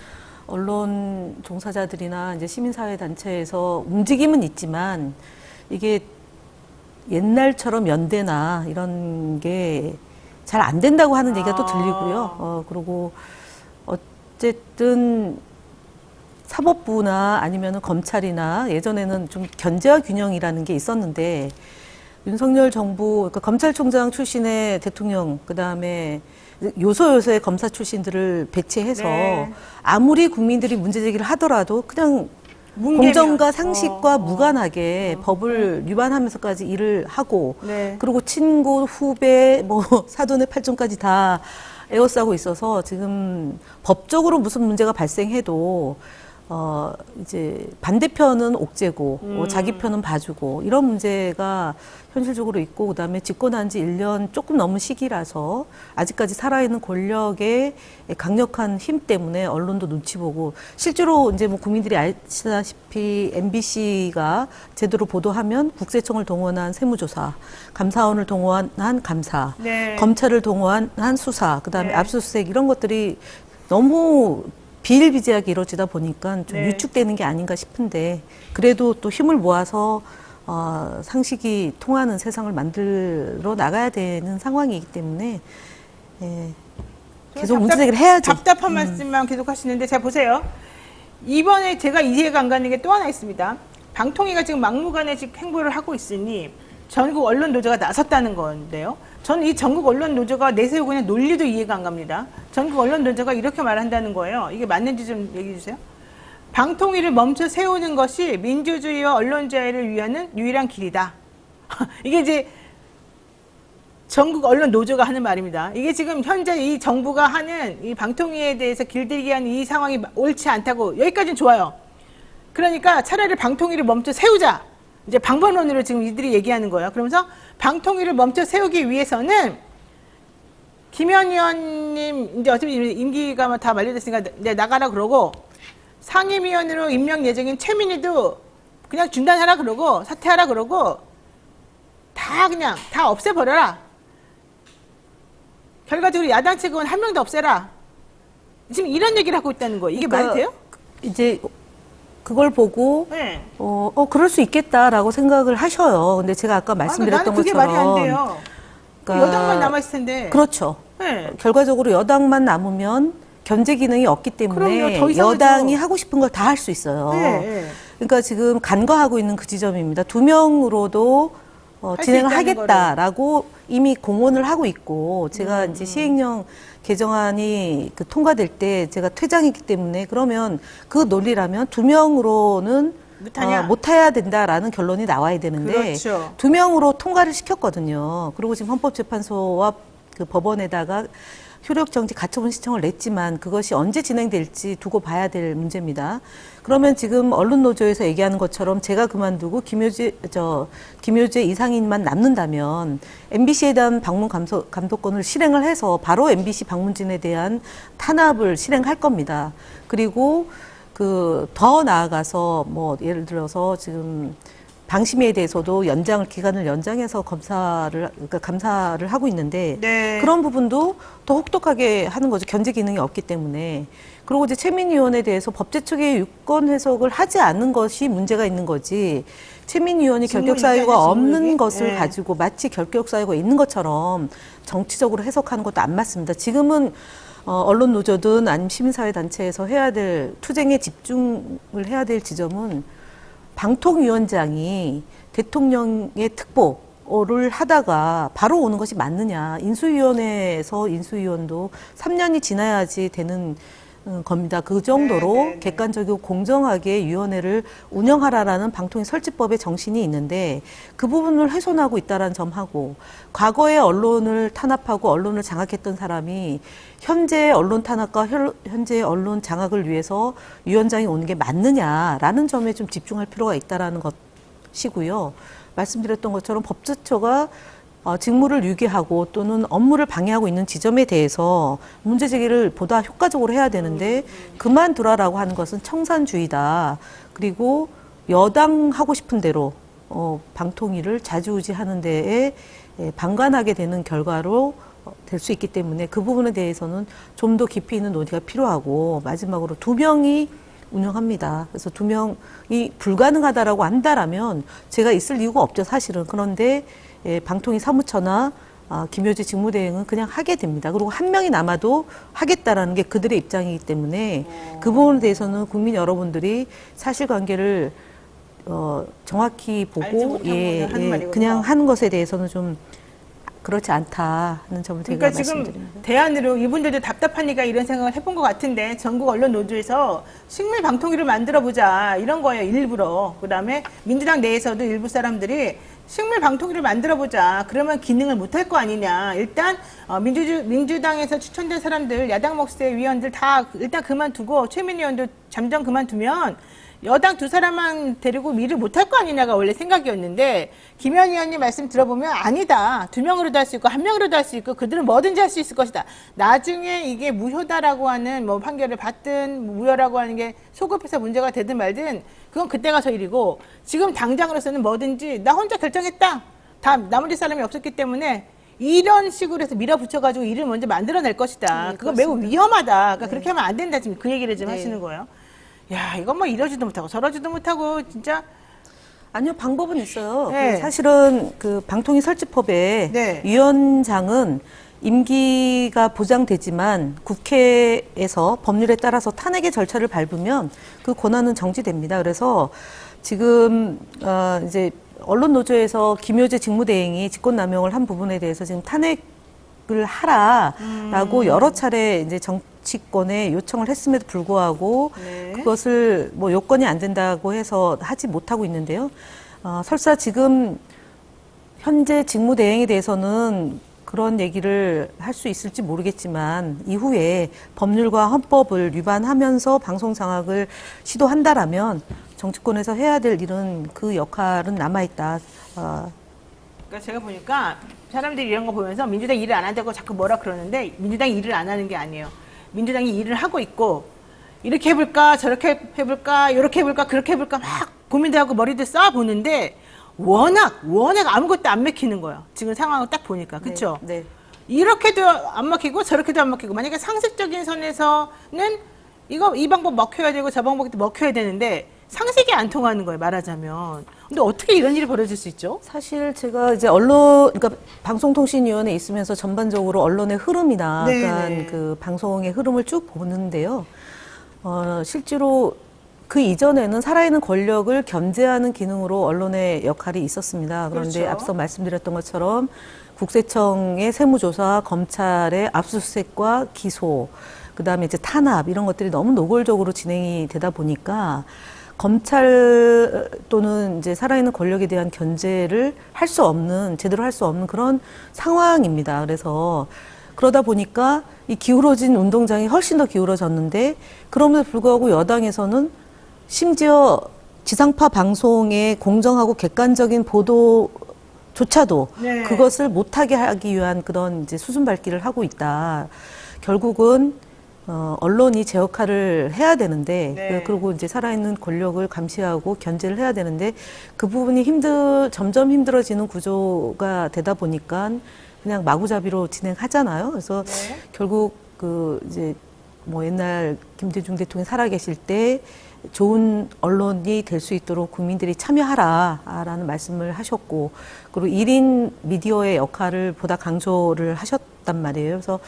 언론 종사자들이나 이제 시민사회단체에서 움직임은 있지만, 이게 옛날처럼 연대나 이런 게 잘 안 된다고 하는 얘기가 또 들리고요. 그리고 어쨌든 사법부나 아니면 검찰이나 예전에는 좀 견제와 균형이라는 게 있었는데, 윤석열 정부, 그러니까 검찰총장 출신의 대통령, 그 다음에 요소요소의 검사 출신들을 배치해서 네. 아무리 국민들이 문제 제기를 하더라도 그냥 뭉개면. 공정과 상식과 무관하게 법을 위반하면서까지 일을 하고, 네. 그리고 친구, 후배, 뭐 사돈의 팔촌까지 다 에워싸고 있어서 지금 법적으로 무슨 문제가 발생해도 이제 반대편은 옥죄고 자기 편은 봐주고 이런 문제가 현실적으로 있고, 그다음에 집권한 지 1년 조금 넘은 시기라서 아직까지 살아있는 권력의 강력한 힘 때문에 언론도 눈치 보고, 실제로 이제 뭐 국민들이 아시다시피 MBC가 제대로 보도하면 국세청을 동원한 세무조사, 감사원을 동원한 감사, 네. 검찰을 동원한 수사, 그다음에 네. 압수수색 이런 것들이 너무 비일비재하게 이루어지다 보니까 좀 네. 위축되는 게 아닌가 싶은데, 그래도 또 힘을 모아서 상식이 통하는 세상을 만들어 나가야 되는 상황이기 때문에 계속 문제 제기를 해야죠. 답답한 말씀만 계속 하시는데, 자 보세요. 이번에 제가 이해가 안 가는 게 또 하나 있습니다. 방통위가 지금 막무가내식 행보를 하고 있으니 전국 언론 노조가 나섰다는 건데요. 저는 이 전국 언론 노조가 내세우고 있는 논리도 이해가 안 갑니다. 전국 언론 노조가 이렇게 말한다는 거예요. 이게 맞는지 좀 얘기해 주세요. 방통위를 멈춰 세우는 것이 민주주의와 언론 자유를 위하는 유일한 길이다. 이게 이제 전국 언론 노조가 하는 말입니다. 이게 지금 현재 이 정부가 하는 이 방통위에 대해서 길들이기 하는 이 상황이 옳지 않다고, 여기까지는 좋아요. 그러니까 차라리 방통위를 멈춰 세우자. 이제 방법론으로 지금 이들이 얘기하는 거예요. 그러면서 방통위를 멈춰 세우기 위해서는 김현 의원님 이제 어차피 임기가 다 만료됐으니까 이제 나가라 그러고, 상임위원으로 임명 예정인 최민희도 그냥 중단하라 그러고, 사퇴하라 그러고, 다 그냥 다 없애버려라. 결과적으로 야당 측은 한 명도 없애라. 지금 이런 얘기를 하고 있다는 거예요. 이게 그러니까 말이 돼요? 이제 그걸 보고 네. 그럴 수 있겠다라고 생각을 하셔요. 근데 제가 아까 말씀드렸던 나는 그게 것처럼 말이 안 돼요. 그러니까 여당만 남았을 텐데. 그렇죠. 네. 결과적으로 여당만 남으면 견제 기능이 없기 때문에 그럼요. 더 이상하죠. 여당이 하고 싶은 걸 다 할 수 있어요. 네, 네. 그러니까 지금 간과하고 있는 그 지점입니다. 2명으로도 수 진행을 있다는 하겠다라고 이미 공언을 하고 있고, 제가 이제 시행령 개정안이 통과될 때 제가 퇴장했기 때문에, 그러면 그 논리라면 2명으로는 못하냐? 못해야 된다라는 결론이 나와야 되는데, 그렇죠. 2명으로 통과를 시켰거든요. 그리고 지금 헌법재판소와 그 법원에다가 효력정지 가처분 신청을 냈지만 그것이 언제 진행될지 두고 봐야 될 문제입니다. 그러면 지금 언론노조에서 얘기하는 것처럼 제가 그만두고 김효재 이상인만 남는다면 MBC에 대한 방문 감독권을 실행을 해서 바로 MBC 방문진에 대한 탄압을 실행할 겁니다. 그리고 더 나아가서 뭐 예를 들어서 지금 방심위에 대해서도 기간을 연장해서 감사를 하고 있는데, 네. 그런 부분도 더 혹독하게 하는 거죠. 견제 기능이 없기 때문에. 그리고 이제 최민희 의원에 대해서 법제처의 유권 해석을 하지 않는 것이 문제가 있는 거지, 최민희 의원이 결격 사유가 없는 것을 네. 가지고 마치 결격 사유가 있는 것처럼 정치적으로 해석하는 것도 안 맞습니다. 지금은 언론 노조든 아니면 시민사회단체에서 해야 될 투쟁에 집중을 해야 될 지점은, 방통위원장이 대통령의 특보, 를 하다가 바로 오는 것이 맞느냐. 인수위원회에서 인수위원도 3년이 지나야지 되는 겁니다. 그 정도로 네. 객관적이고 공정하게 위원회를 운영하라라는 방통위 설치법의 정신이 있는데 그 부분을 훼손하고 있다는 점하고 과거에 언론을 탄압하고 언론을 장악했던 사람이 현재 언론 탄압과 현재 언론 장악을 위해서 위원장이 오는 게 맞느냐라는 점에 좀 집중할 필요가 있다라는 것이고요. 말씀드렸던 것처럼 법제처가 직무를 유기하고 또는 업무를 방해하고 있는 지점에 대해서 문제 제기를 보다 효과적으로 해야 되는데 그만두라라고 하는 것은 청산주의다. 그리고 여당 하고 싶은 대로 방통위를 좌지우지하는 데에 방관하게 되는 결과로 될 수 있기 때문에 그 부분에 대해서는 좀 더 깊이 있는 논의가 필요하고 마지막으로 2명이 운영합니다. 그래서 2명이 불가능하다라고 한다라면 제가 있을 이유가 없죠, 사실은. 그런데 방통위 사무처나 김효재 직무대행은 그냥 하게 됩니다. 그리고 한 명이 남아도 하겠다라는 게 그들의 입장이기 때문에 그 부분에 대해서는 국민 여러분들이 사실관계를 정확히 알지 보고 못한 하는 말이군요. 그냥 하는 것에 대해서는 좀 그렇지 않다 하는 점을 제가 그러니까 지금 말씀드립니다. 대안으로 이분들도 답답하니까 이런 생각을 해본 것 같은데 전국 언론 노조에서 식물 방통위를 만들어 보자 이런 거예요, 일부러. 그다음에 민주당 내에서도 일부 사람들이 식물 방통위를 만들어 보자. 그러면 기능을 못할 거 아니냐. 일단 민주당에서 추천된 사람들, 야당 몫의 위원들 다 일단 그만두고 최민희 의원도 잠정 그만두면 여당 2사람만 데리고 일을 못할 거 아니냐가 원래 생각이었는데 김현 의원님 말씀 들어보면 아니다. 2명으로도 할 수 있고 1명으로도 할 수 있고 그들은 뭐든지 할 수 있을 것이다. 나중에 이게 무효다라고 하는 뭐 판결을 받든 무효라고 하는 게 소급해서 문제가 되든 말든 그건 그때 가서 일이고 지금 당장으로서는 뭐든지 나 혼자 결정했다. 다 나머지 사람이 없었기 때문에 이런 식으로 해서 밀어붙여가지고 일을 먼저 만들어낼 것이다. 네, 그거 매우 위험하다. 그러니까 네. 그렇게 하면 안 된다. 지금 그 얘기를 지금 네. 하시는 거예요. 야, 이건 뭐 이러지도 못하고 저러지도 못하고 진짜. 아니요, 방법은 있어요. 네. 사실은 그 방통위 설치법에 네. 위원장은 임기가 보장되지만 국회에서 법률에 따라서 탄핵의 절차를 밟으면 그 권한은 정지됩니다. 그래서 지금 이제 언론 노조에서 김효재 직무대행이 직권남용을 한 부분에 대해서 지금 탄핵을 하라라고 여러 차례 이제 정치권에 요청을 했음에도 불구하고 네. 그것을 뭐 요건이 안 된다고 해서 하지 못하고 있는데요. 설사 지금 현재 직무대행에 대해서는 그런 얘기를 할 수 있을지 모르겠지만 이후에 법률과 헌법을 위반하면서 방송 장악을 시도한다라면 정치권에서 해야 될 일은 그 역할은 남아있다. 그러니까 제가 보니까 사람들이 이런 거 보면서 민주당이 일을 안 한다고 자꾸 뭐라 그러는데 민주당이 일을 안 하는 게 아니에요. 민주당이 일을 하고 있고 이렇게 해볼까 저렇게 해볼까 이렇게 해볼까 그렇게 해볼까 막 고민도 하고 머리도 쌓아보는데 워낙 아무것도 안 맥히는 거예요. 지금 상황을 딱 보니까. 그렇죠? 네. 이렇게도 안 먹히고 저렇게도 안 먹히고 만약에 상식적인 선에서는 이 방법 먹혀야 되고 저 방법도 먹혀야 되는데 상식이 안 통하는 거예요, 말하자면. 근데 어떻게 이런 일이 벌어질 수 있죠? 사실 제가 이제 그러니까 방송통신위원회에 있으면서 전반적으로 언론의 흐름이나 네, 약간 네. 그 방송의 흐름을 쭉 보는데요. 실제로 그 이전에는 살아있는 권력을 견제하는 기능으로 언론의 역할이 있었습니다. 그런데 그렇죠. 앞서 말씀드렸던 것처럼 국세청의 세무조사, 검찰의 압수수색과 기소, 그다음에 이제 탄압 이런 것들이 너무 노골적으로 진행이 되다 보니까 검찰 또는 이제 살아있는 권력에 대한 견제를 제대로 할 수 없는 그런 상황입니다. 그래서 그러다 보니까 이 기울어진 운동장이 훨씬 더 기울어졌는데 그럼에도 불구하고 여당에서는 심지어 지상파 방송의 공정하고 객관적인 보도조차도 네. 그것을 못하게 하기 위한 그런 이제 수순밟기를 하고 있다. 결국은 언론이 제 역할을 해야 되는데 네. 그리고 이제 살아있는 권력을 감시하고 견제를 해야 되는데 그 부분이 점점 힘들어지는 구조가 되다 보니까 그냥 마구잡이로 진행하잖아요. 그래서 네. 결국 이제 뭐 옛날 김대중 대통령이 살아계실 때 좋은 언론이 될 수 있도록 국민들이 참여하라라는 말씀을 하셨고 그리고 1인 미디어의 역할을 보다 강조를 하셨단 말이에요. 그래서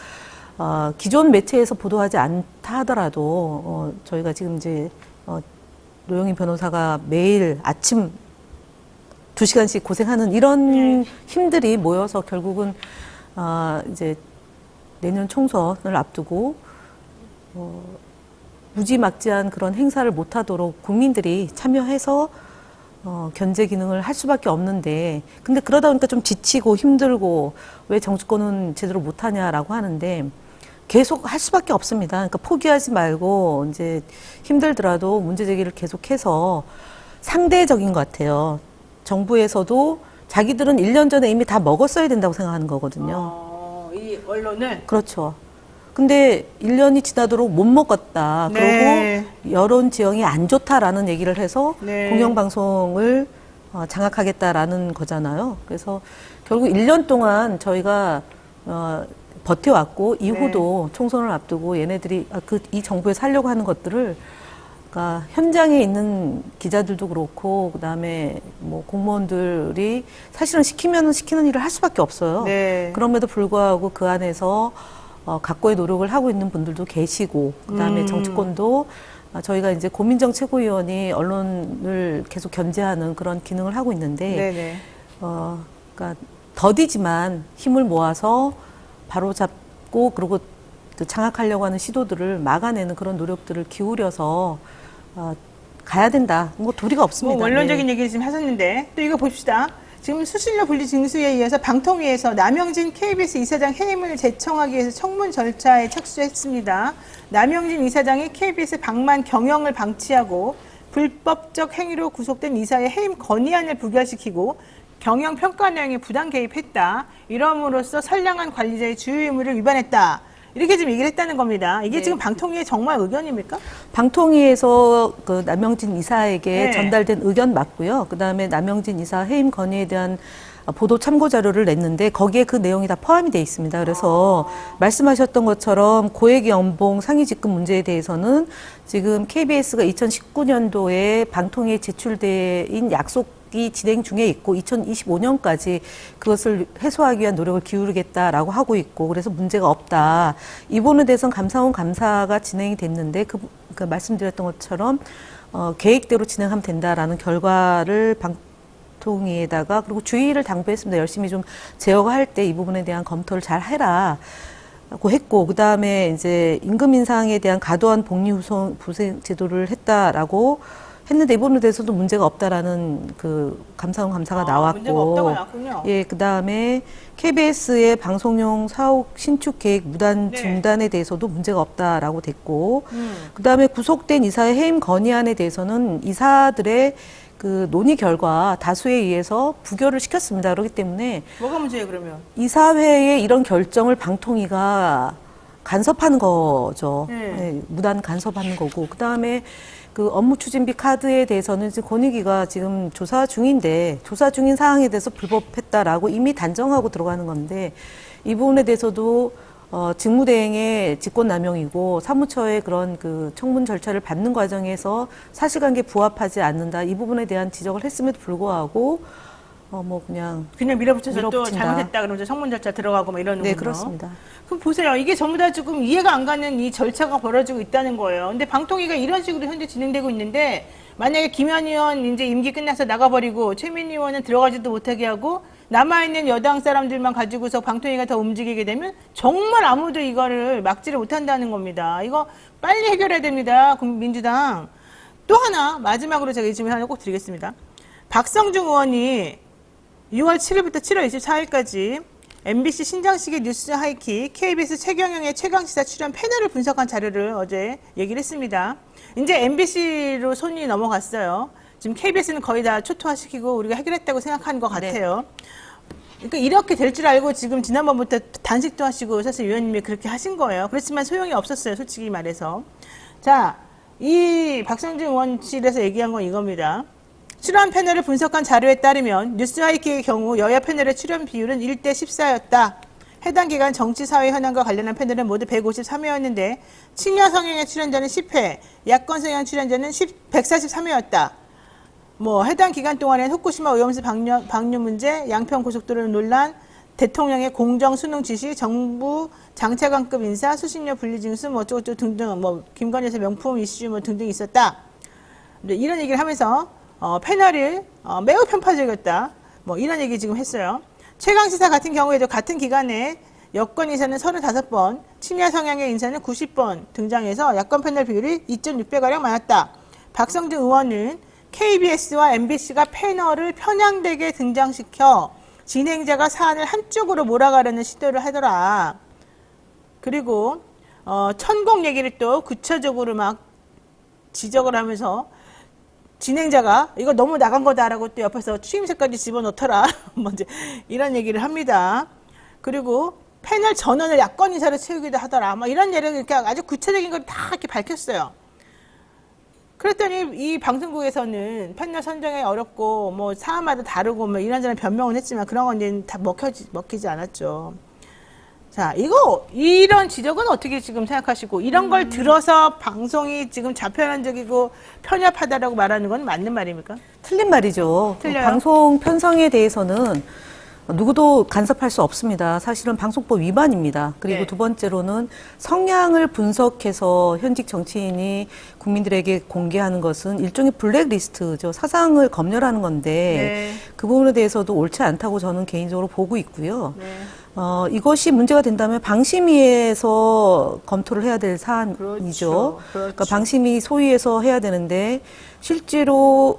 기존 매체에서 보도하지 않다 하더라도 저희가 지금 이제 노영희 변호사가 매일 아침 2시간씩 고생하는 이런 힘들이 모여서 결국은 이제 내년 총선을 앞두고 무지막지한 그런 행사를 못하도록 국민들이 참여해서 견제 기능을 할 수밖에 없는데, 근데 그러다 보니까 좀 지치고 힘들고 왜 정치권은 제대로 못하냐라고 하는데 계속 할 수밖에 없습니다. 그러니까 포기하지 말고 이제 힘들더라도 문제 제기를 계속해서 상대적인 것 같아요. 정부에서도 자기들은 1년 전에 이미 다 먹었어야 된다고 생각하는 거거든요. 이 언론을. 그렇죠. 근데 1년이 지나도록 못 먹었다. 네. 그리고 여론 지형이 안 좋다라는 얘기를 해서 네. 공영방송을 장악하겠다라는 거잖아요. 그래서 결국 1년 동안 저희가 버텨왔고 이후도 총선을 앞두고 얘네들이 이 정부에 살려고 하는 것들을, 그러니까 현장에 있는 기자들도 그렇고 그다음에 뭐 공무원들이 사실은 시키면 시키는 일을 할 수밖에 없어요. 네. 그럼에도 불구하고 그 안에서 각고의 노력을 하고 있는 분들도 계시고, 그다음에 정치권도 저희가 이제 고민정 최고위원이 언론을 계속 견제하는 그런 기능을 하고 있는데, 네네. 그러니까 더디지만 힘을 모아서 바로 잡고 그리고 그 장악하려고 하는 시도들을 막아내는 그런 노력들을 기울여서 가야 된다. 뭐 도리가 없습니다. 뭐 원론적인 네. 얘기를 지금 하셨는데 또 이거 봅시다. 지금 수신료 분리 징수에 이어서 방통위에서 남영진 KBS 이사장 해임을 제청하기 위해서 청문 절차에 착수했습니다. 남영진 이사장이 KBS 방만 경영을 방치하고 불법적 행위로 구속된 이사의 해임 건의안을 부결시키고 경영 평가 내용에 부당 개입했다. 이러므로써 선량한 관리자의 주요 의무를 위반했다. 이렇게 지금 얘기를 했다는 겁니다. 이게 네. 지금 방통위의 정말 의견입니까? 방통위에서 그 남영진 이사에게 네. 전달된 의견 맞고요. 그다음에 남영진 이사 해임 건의에 대한 보도 참고 자료를 냈는데 거기에 그 내용이 다 포함이 돼 있습니다. 그래서 말씀하셨던 것처럼 고액 연봉 상위 직급 문제에 대해서는 지금 KBS가 2019년도에 방통위에 제출된 약속이 진행 중에 있고 2025년까지 그것을 해소하기 위한 노력을 기울이겠다라고 하고 있고, 그래서 문제가 없다. 이 부분에 대해서는 감사원 감사가 진행이 됐는데 그 말씀드렸던 것처럼 계획대로 진행하면 된다라는 결과를 방통위에다가 그리고 주의를 당부했습니다. 열심히 좀 제어할 때 이 부분에 대한 검토를 잘 해라. 고 했고, 그 다음에 이제 임금 인상에 대한 과도한 복리후생 제도를 했다라고 했는데 이 부분에 대해서도 문제가 없다라는 그 감사원 감사가 나왔고, 문제가 없다고 나왔군요. 예, 그 다음에 KBS의 방송용 사옥 신축 계획 무단 네. 중단에 대해서도 문제가 없다라고 됐고, 그 다음에 구속된 이사의 해임 건의안에 대해서는 이사들의 그 논의 결과 다수에 의해서 부결을 시켰습니다. 그렇기 때문에 뭐가 문제예요, 그러면? 이사회의 이런 결정을 방통위가 간섭하는 거죠. 네. 네, 무단 간섭하는 거고, 그 다음에 그 업무 추진비 카드에 대해서는 지금 권익위가 지금 조사 중인데 조사 중인 사항에 대해서 불법했다라고 이미 단정하고 들어가는 건데 이 부분에 대해서도 직무대행의 직권남용이고 사무처의 그런 그 청문 절차를 받는 과정에서 사실관계에 부합하지 않는다. 이 부분에 대한 지적을 했음에도 불구하고 뭐 그냥 밀어붙여서 또 밀어붙인다. 잘못했다 그러면서 청문 절차 들어가고 뭐 이러는군요. 네, 그렇습니다. 그럼 보세요. 이게 전부 다 지금 이해가 안 가는 이 절차가 벌어지고 있다는 거예요. 근데 방통위가 이런 식으로 현재 진행되고 있는데 만약에 김현 의원 이제 임기 끝나서 나가버리고 최민희 의원은 들어가지도 못하게 하고 남아있는 여당 사람들만 가지고서 방통위가 더 움직이게 되면 정말 아무도 이거를 막지를 못한다는 겁니다. 이거 빨리 해결해야 됩니다. 민주당. 또 하나 마지막으로 제가 이 질문 하나 꼭 드리겠습니다. 박성중 의원이 6월 7일부터 7월 24일까지 MBC 신장식의 뉴스 하이킥, KBS 최경영의 최강시사 출연 패널을 분석한 자료를 어제 얘기를 했습니다. 이제 MBC로 손이 넘어갔어요. 지금 KBS는 거의 다 초토화시키고 우리가 해결했다고 생각하는 것 같아요. 그러니까 이렇게 될 줄 알고 지금 지난번부터 단식도 하시고 사실 위원님이 그렇게 하신 거예요. 그렇지만 소용이 없었어요. 솔직히 말해서. 자, 이 박성준 의원실에서 얘기한 건 이겁니다. 출연 패널을 분석한 자료에 따르면 뉴스하이킥의 경우 여야 패널의 출연 비율은 1대 14였다. 해당 기간 정치, 사회 현안과 관련한 패널은 모두 153회였는데 친여 성향의 출연자는 10회, 야권 성향 출연자는 143회였다. 뭐 해당 기간 동안엔 후쿠시마 오염수 방류 문제, 양평 고속도로 논란, 대통령의 공정 수능 지시, 정부 장차관급 인사, 수신료 분리징수, 뭐 어쩌고저쩌고 등등, 뭐 김건희 여사 명품 이슈 뭐 등등 있었다. 이런 얘기를 하면서 패널이 매우 편파적이었다. 뭐 이런 얘기 지금 했어요. 최강시사 같은 경우에도 같은 기간에 여권 인사는 35번, 친야 성향의 인사는 90번 등장해서 야권 패널 비율이 2.6배가량 많았다. 박성준 의원은 KBS와 MBC가 패널을 편향되게 등장시켜 진행자가 사안을 한쪽으로 몰아가려는 시도를 하더라. 그리고 천공 얘기를 또 구체적으로 막 지적을 하면서 진행자가 이거 너무 나간 거다라고 또 옆에서 추임새까지 집어넣더라. 먼저 이런 얘기를 합니다. 그리고 패널 전원을 야권 인사로 채우기도 하더라. 뭐 이런 예를 이렇게 아주 구체적인 걸 다 이렇게 밝혔어요. 그랬더니 이 방송국에서는 패널 선정이 어렵고 뭐 사안마다 다르고 뭐 이런저런 변명은 했지만 그런 건 이제 다 먹히지 않았죠. 자, 이런 지적은 어떻게 지금 생각하시고 이런 걸 들어서 방송이 지금 좌편적이고 편협하다라고 말하는 건 맞는 말입니까? 틀린 말이죠. 틀려요? 방송 편성에 대해서는 누구도 간섭할 수 없습니다. 사실은 방송법 위반입니다. 그리고 네. 두 번째로는 성향을 분석해서 현직 정치인이 국민들에게 공개하는 것은 일종의 블랙리스트죠. 사상을 검열하는 건데 네. 그 부분에 대해서도 옳지 않다고 저는 개인적으로 보고 있고요. 네. 이것이 문제가 된다면 방심위에서 검토를 해야 될 사안이죠. 그렇죠. 그러니까 방심위 소위에서 해야 되는데 실제로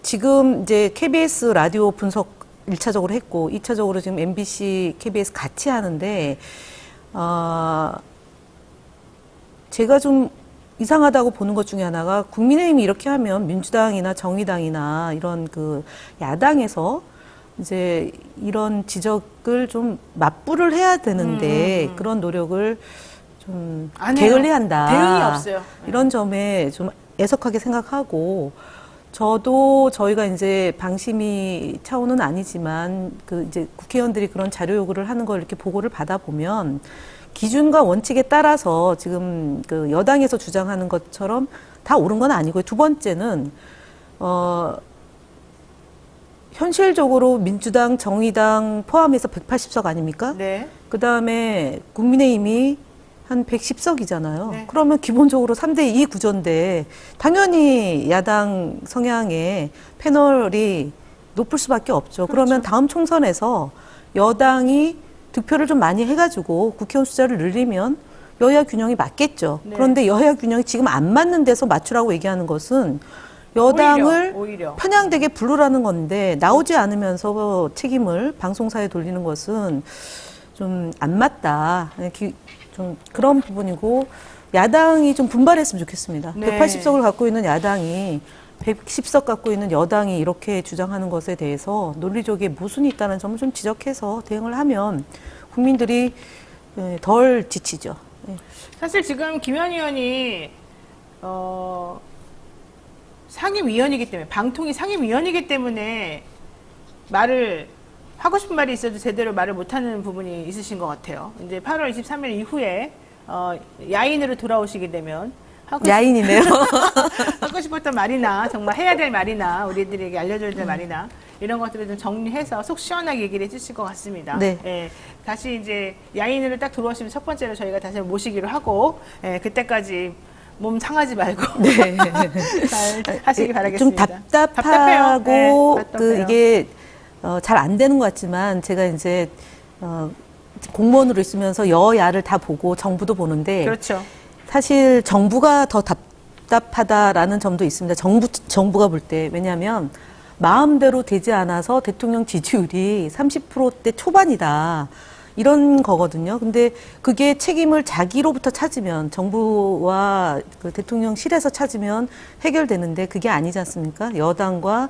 지금 이제 KBS 라디오 분석 1차적으로 했고 2차적으로 지금 MBC, KBS 같이 하는데 제가 좀 이상하다고 보는 것 중에 하나가 국민의힘이 이렇게 하면 민주당이나 정의당이나 이런 그 야당에서 이제 이런 지적을 좀 맞불을 해야 되는데 그런 노력을 좀 안 해요. 게을리한다. 대응이 없어요. 이런 점에 좀 애석하게 생각하고 저도 저희가 이제 방심위 차원은 아니지만 그 이제 국회의원들이 그런 자료 요구를 하는 걸 이렇게 보고를 받아보면 기준과 원칙에 따라서 지금 그 여당에서 주장하는 것처럼 다 옳은 건 아니고요. 두 번째는 현실적으로 민주당, 정의당 포함해서 180석 아닙니까? 네. 그 다음에 국민의힘이 한 110석이잖아요. 네. 그러면 기본적으로 3대2 구조인데 당연히 야당 성향의 패널이 높을 수밖에 없죠. 그러면 다음 총선에서 여당이 득표를 좀 많이 해가지고 국회의원 숫자를 늘리면 여야 균형이 맞겠죠. 네. 그런데 여야 균형이 지금 안 맞는 데서 맞추라고 얘기하는 것은 여당을 오히려. 편향되게 부르라는 건데 나오지 않으면서 책임을 방송사에 돌리는 것은 좀 안 맞다. 좀 그런 부분이고 야당이 좀 분발했으면 좋겠습니다. 네. 180석을 갖고 있는 야당이 110석 갖고 있는 여당이 이렇게 주장하는 것에 대해서 논리적인 모순이 있다는 점을 좀 지적해서 대응을 하면 국민들이 덜 지치죠. 사실 지금 김현 의원이 상임위원이기 때문에 방통위 상임위원이기 때문에 말을 하고 싶은 말이 있어도 제대로 말을 못하는 부분이 있으신 것 같아요. 이제 8월 23일 이후에 야인으로 돌아오시게 되면 야인이네요. 하고 싶었던 말이나 정말 해야 될 말이나 우리들에게 알려줘야 될 말이나 이런 것들을 좀 정리해서 속 시원하게 얘기를 해주실 것 같습니다. 네. 예, 다시 이제 야인으로 딱 들어오시면 첫 번째로 저희가 다시 모시기로 하고 그때까지 몸 상하지 말고 네. 잘 하시기 좀 바라겠습니다. 답답하고 답답해요. 네, 그 답답해요. 이게 잘 안 되는 것 같지만 제가 이제 공무원으로 있으면서 여야를 다 보고 정부도 보는데 그렇죠. 사실 정부가 더 답답하다라는 점도 있습니다. 정부가 볼 때. 왜냐하면 마음대로 되지 않아서 대통령 지지율이 30%대 초반이다. 이런 거거든요. 근데 그게 책임을 자기로부터 찾으면 정부와 그 대통령실에서 찾으면 해결되는데 그게 아니지 않습니까? 여당과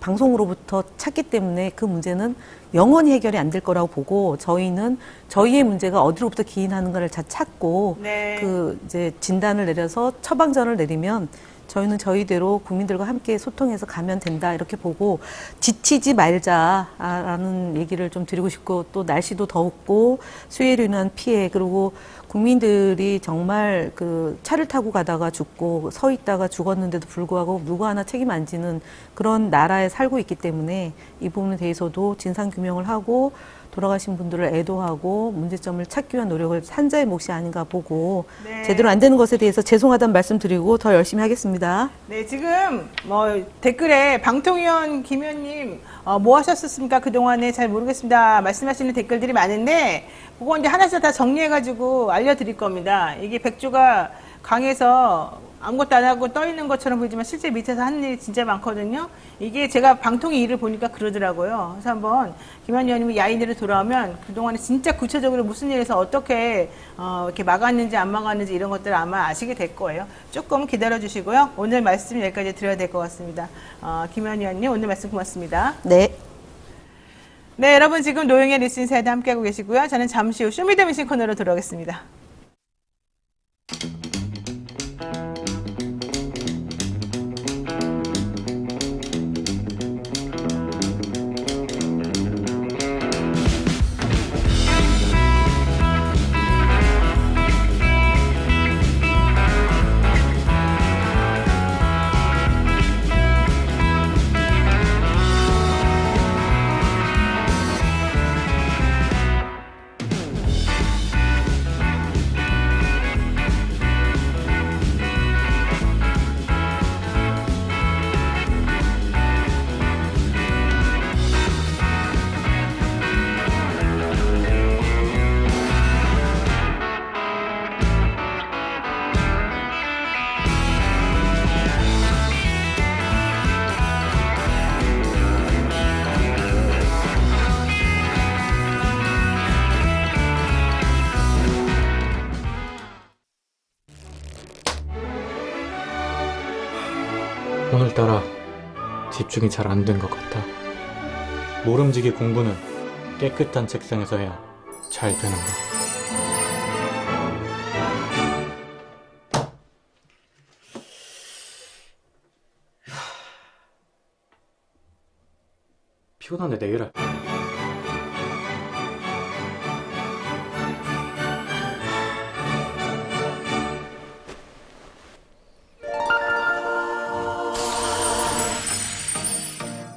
방송으로부터 찾기 때문에 그 문제는 영원히 해결이 안 될 거라고 보고 저희는 저희의 문제가 어디로부터 기인하는가를 잘 찾고 네. 그 이제 진단을 내려서 처방전을 내리면 저희는 저희대로 국민들과 함께 소통해서 가면 된다 이렇게 보고 지치지 말자라는 얘기를 좀 드리고 싶고 또 날씨도 덥고 수해로 인한 피해 그리고 국민들이 정말 그 차를 타고 가다가 죽고 서 있다가 죽었는데도 불구하고 누구 하나 책임 안 지는 그런 나라에 살고 있기 때문에 이 부분에 대해서도 진상규명을 하고 돌아가신 분들을 애도하고 문제점을 찾기 위한 노력을 산자의 몫이 아닌가 보고 네. 제대로 안 되는 것에 대해서 죄송하다는 말씀 드리고 더 열심히 하겠습니다. 네, 지금 뭐 댓글에 방통위원 김 의원님 뭐 하셨었습니까? 그동안에 잘 모르겠습니다. 말씀하시는 댓글들이 많은데 그거 이제 하나씩 다 정리해가지고 알려드릴 겁니다. 이게 백조가 강에서 아무것도 안 하고 떠 있는 것처럼 보이지만 실제 밑에서 하는 일이 진짜 많거든요. 이게 제가 방통위 일을 보니까 그러더라고요. 그래서 한번 김한희 의원님이 야인으로 돌아오면 그동안에 진짜 구체적으로 무슨 일에서 어떻게 이렇게 막았는지 안 막았는지 이런 것들을 아마 아시게 될 거예요. 조금 기다려 주시고요. 오늘 말씀 여기까지 드려야 될 것 같습니다. 김한희 의원님 오늘 말씀 고맙습니다. 네. 네, 여러분 지금 노영의 뉴스인사이드 함께하고 계시고요. 저는 잠시 후 쇼미더미신 코너로 돌아오겠습니다. 오늘따라 집중이 잘 안 된 것 같아. 모름지기 공부는 깨끗한 책상에서 해야 잘 되는가. 피곤한데 내일 할게.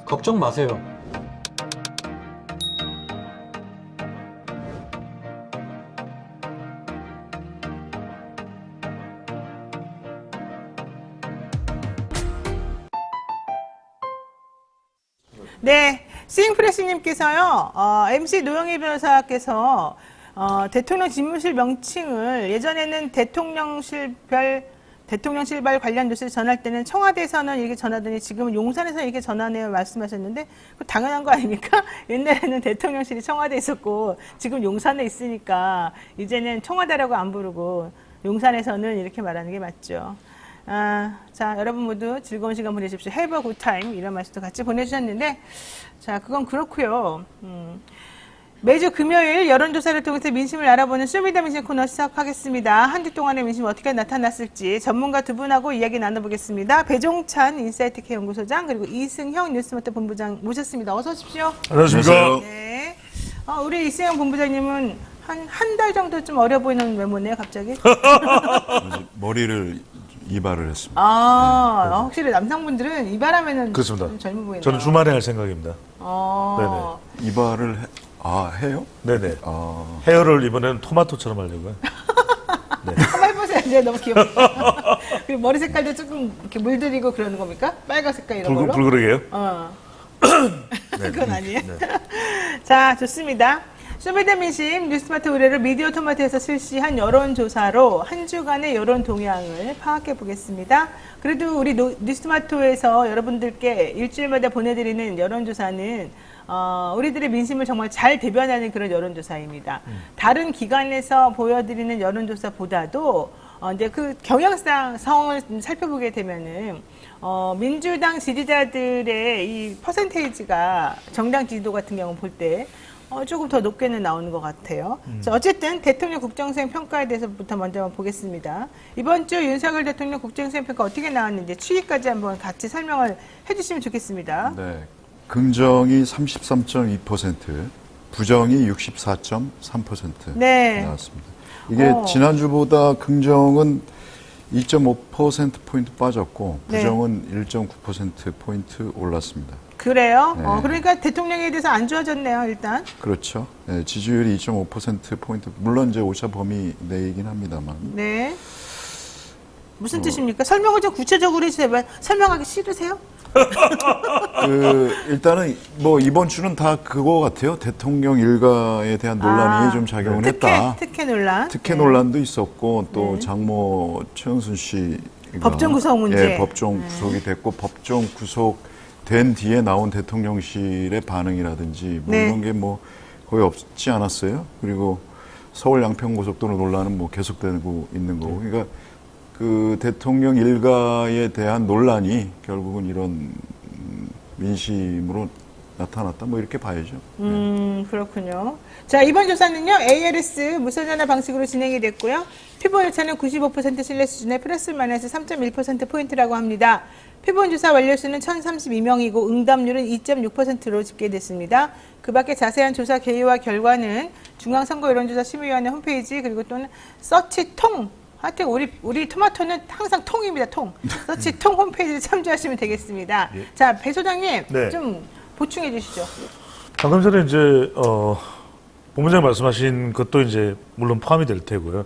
걱정 마세요. 네, 스윙프레스님께서요, MC 노영희 변호사께서 대통령 집무실 명칭을 예전에는 대통령실발 관련 뉴스를 전할 때는 청와대에서는 이렇게 전하더니 지금은 용산에서 이렇게 전하네요 말씀하셨는데 그거 당연한 거 아닙니까? 옛날에는 대통령실이 청와대에 있었고 지금 용산에 있으니까 이제는 청와대라고 안 부르고 용산에서는 이렇게 말하는 게 맞죠. 자, 여러분 모두 즐거운 시간 보내십시오. Have a good time 이런 말씀도 같이 보내주셨는데 자, 그건 그렇고요. 매주 금요일 여론조사를 통해서 민심을 알아보는 쇼미더민심 코너 시작하겠습니다. 한 주 동안의 민심 어떻게 나타났을지 전문가 두 분하고 이야기 나눠보겠습니다. 배종찬 인사이트K 연구소장 그리고 이승형 뉴스마트 본부장 모셨습니다. 어서 오십시오. 안녕하십니까. 네. 우리 이승형 본부장님은 한 달 정도 좀 어려 보이는 외모네요, 갑자기. 머리를 이발을 했습니다. 확실히 남성분들은 이발하면은 그렇습니다. 좀 젊어 보이네요. 저는 주말에 할 생각입니다. 네네. 이발을 해요? 네네. 헤어를 이번에는 토마토처럼 하려고요. 네. 한번 해보세요. 이제 너무 귀엽다. 그리고 머리 색깔도 조금 이렇게 물들이고 그러는 겁니까? 빨간 색깔 이런 걸로? 불그레게요? 네. 그건 아니에요. 자, 좋습니다. 쇼미더민심 뉴스마트 의뢰로 미디어 토마토에서 실시한 여론조사로 한 주간의 여론 동향을 파악해 보겠습니다. 그래도 우리 뉴스마토에서 여러분들께 일주일마다 보내드리는 여론조사는 우리들의 민심을 정말 잘 대변하는 그런 여론조사입니다. 다른 기관에서 보여드리는 여론조사보다도 이제 그 경향성을 살펴보게 되면은 민주당 지지자들의 이 퍼센테이지가 정당 지지도 같은 경우 볼 때 조금 더 높게는 나오는 것 같아요. 자, 어쨌든 대통령 국정수행 평가에 대해서부터 먼저 한번 보겠습니다. 이번 주 윤석열 대통령 국정수행 평가 어떻게 나왔는지 추이까지 한번 같이 설명을 해주시면 좋겠습니다. 네. 긍정이 33.2%, 부정이 64.3% 네. 나왔습니다. 이게 지난주보다 긍정은 2.5%포인트 빠졌고 네. 부정은 1.9%포인트 올랐습니다. 그래요? 네. 그러니까 대통령에 대해서 안 좋아졌네요, 일단. 그렇죠. 네, 지지율이 2.5%포인트, 물론 이제 오차 범위 내이긴 합니다만. 네. 무슨 뜻입니까? 설명을 좀 구체적으로 해주세요. 설명하기 싫으세요? 일단은 뭐 이번 주는 다 그거 같아요. 대통령 일가에 대한 논란이 좀 작용을 했다. 특혜 논란. 특혜 네. 논란도 있었고 또 네. 장모 최은순 씨가 법정 구속 문제. 예, 법정 구속이 됐고 법정 구속된 뒤에 나온 대통령실의 반응이라든지 뭐 네. 이런 게 뭐 거의 없지 않았어요. 그리고 서울 양평고속도로 논란은 뭐 계속되고 있는 거고. 그러니까 그 대통령 일가에 대한 논란이 결국은 이런 민심으로 나타났다. 뭐 이렇게 봐야죠. 그렇군요. 자, 이번 조사는요, ALS 무선전화 방식으로 진행이 됐고요. 표본 오차는 95% 신뢰 수준의 플러스 마이너스 3.1%포인트라고 합니다. 표본 조사 완료수는 1032명이고 응답률은 2.6%로 집계됐습니다. 그 밖에 자세한 조사 개요와 결과는 중앙선거여론조사심의위원회 홈페이지 그리고 또는 서치통 하여튼 우리 토마토는 항상 통입니다. 통. 서치통 홈페이지를 참조하시면 되겠습니다. 예. 자, 배 소장님 네. 좀 보충해 주시죠. 방금 전에 이제 본부장님 말씀하신 것도 이제 물론 포함이 될 테고요.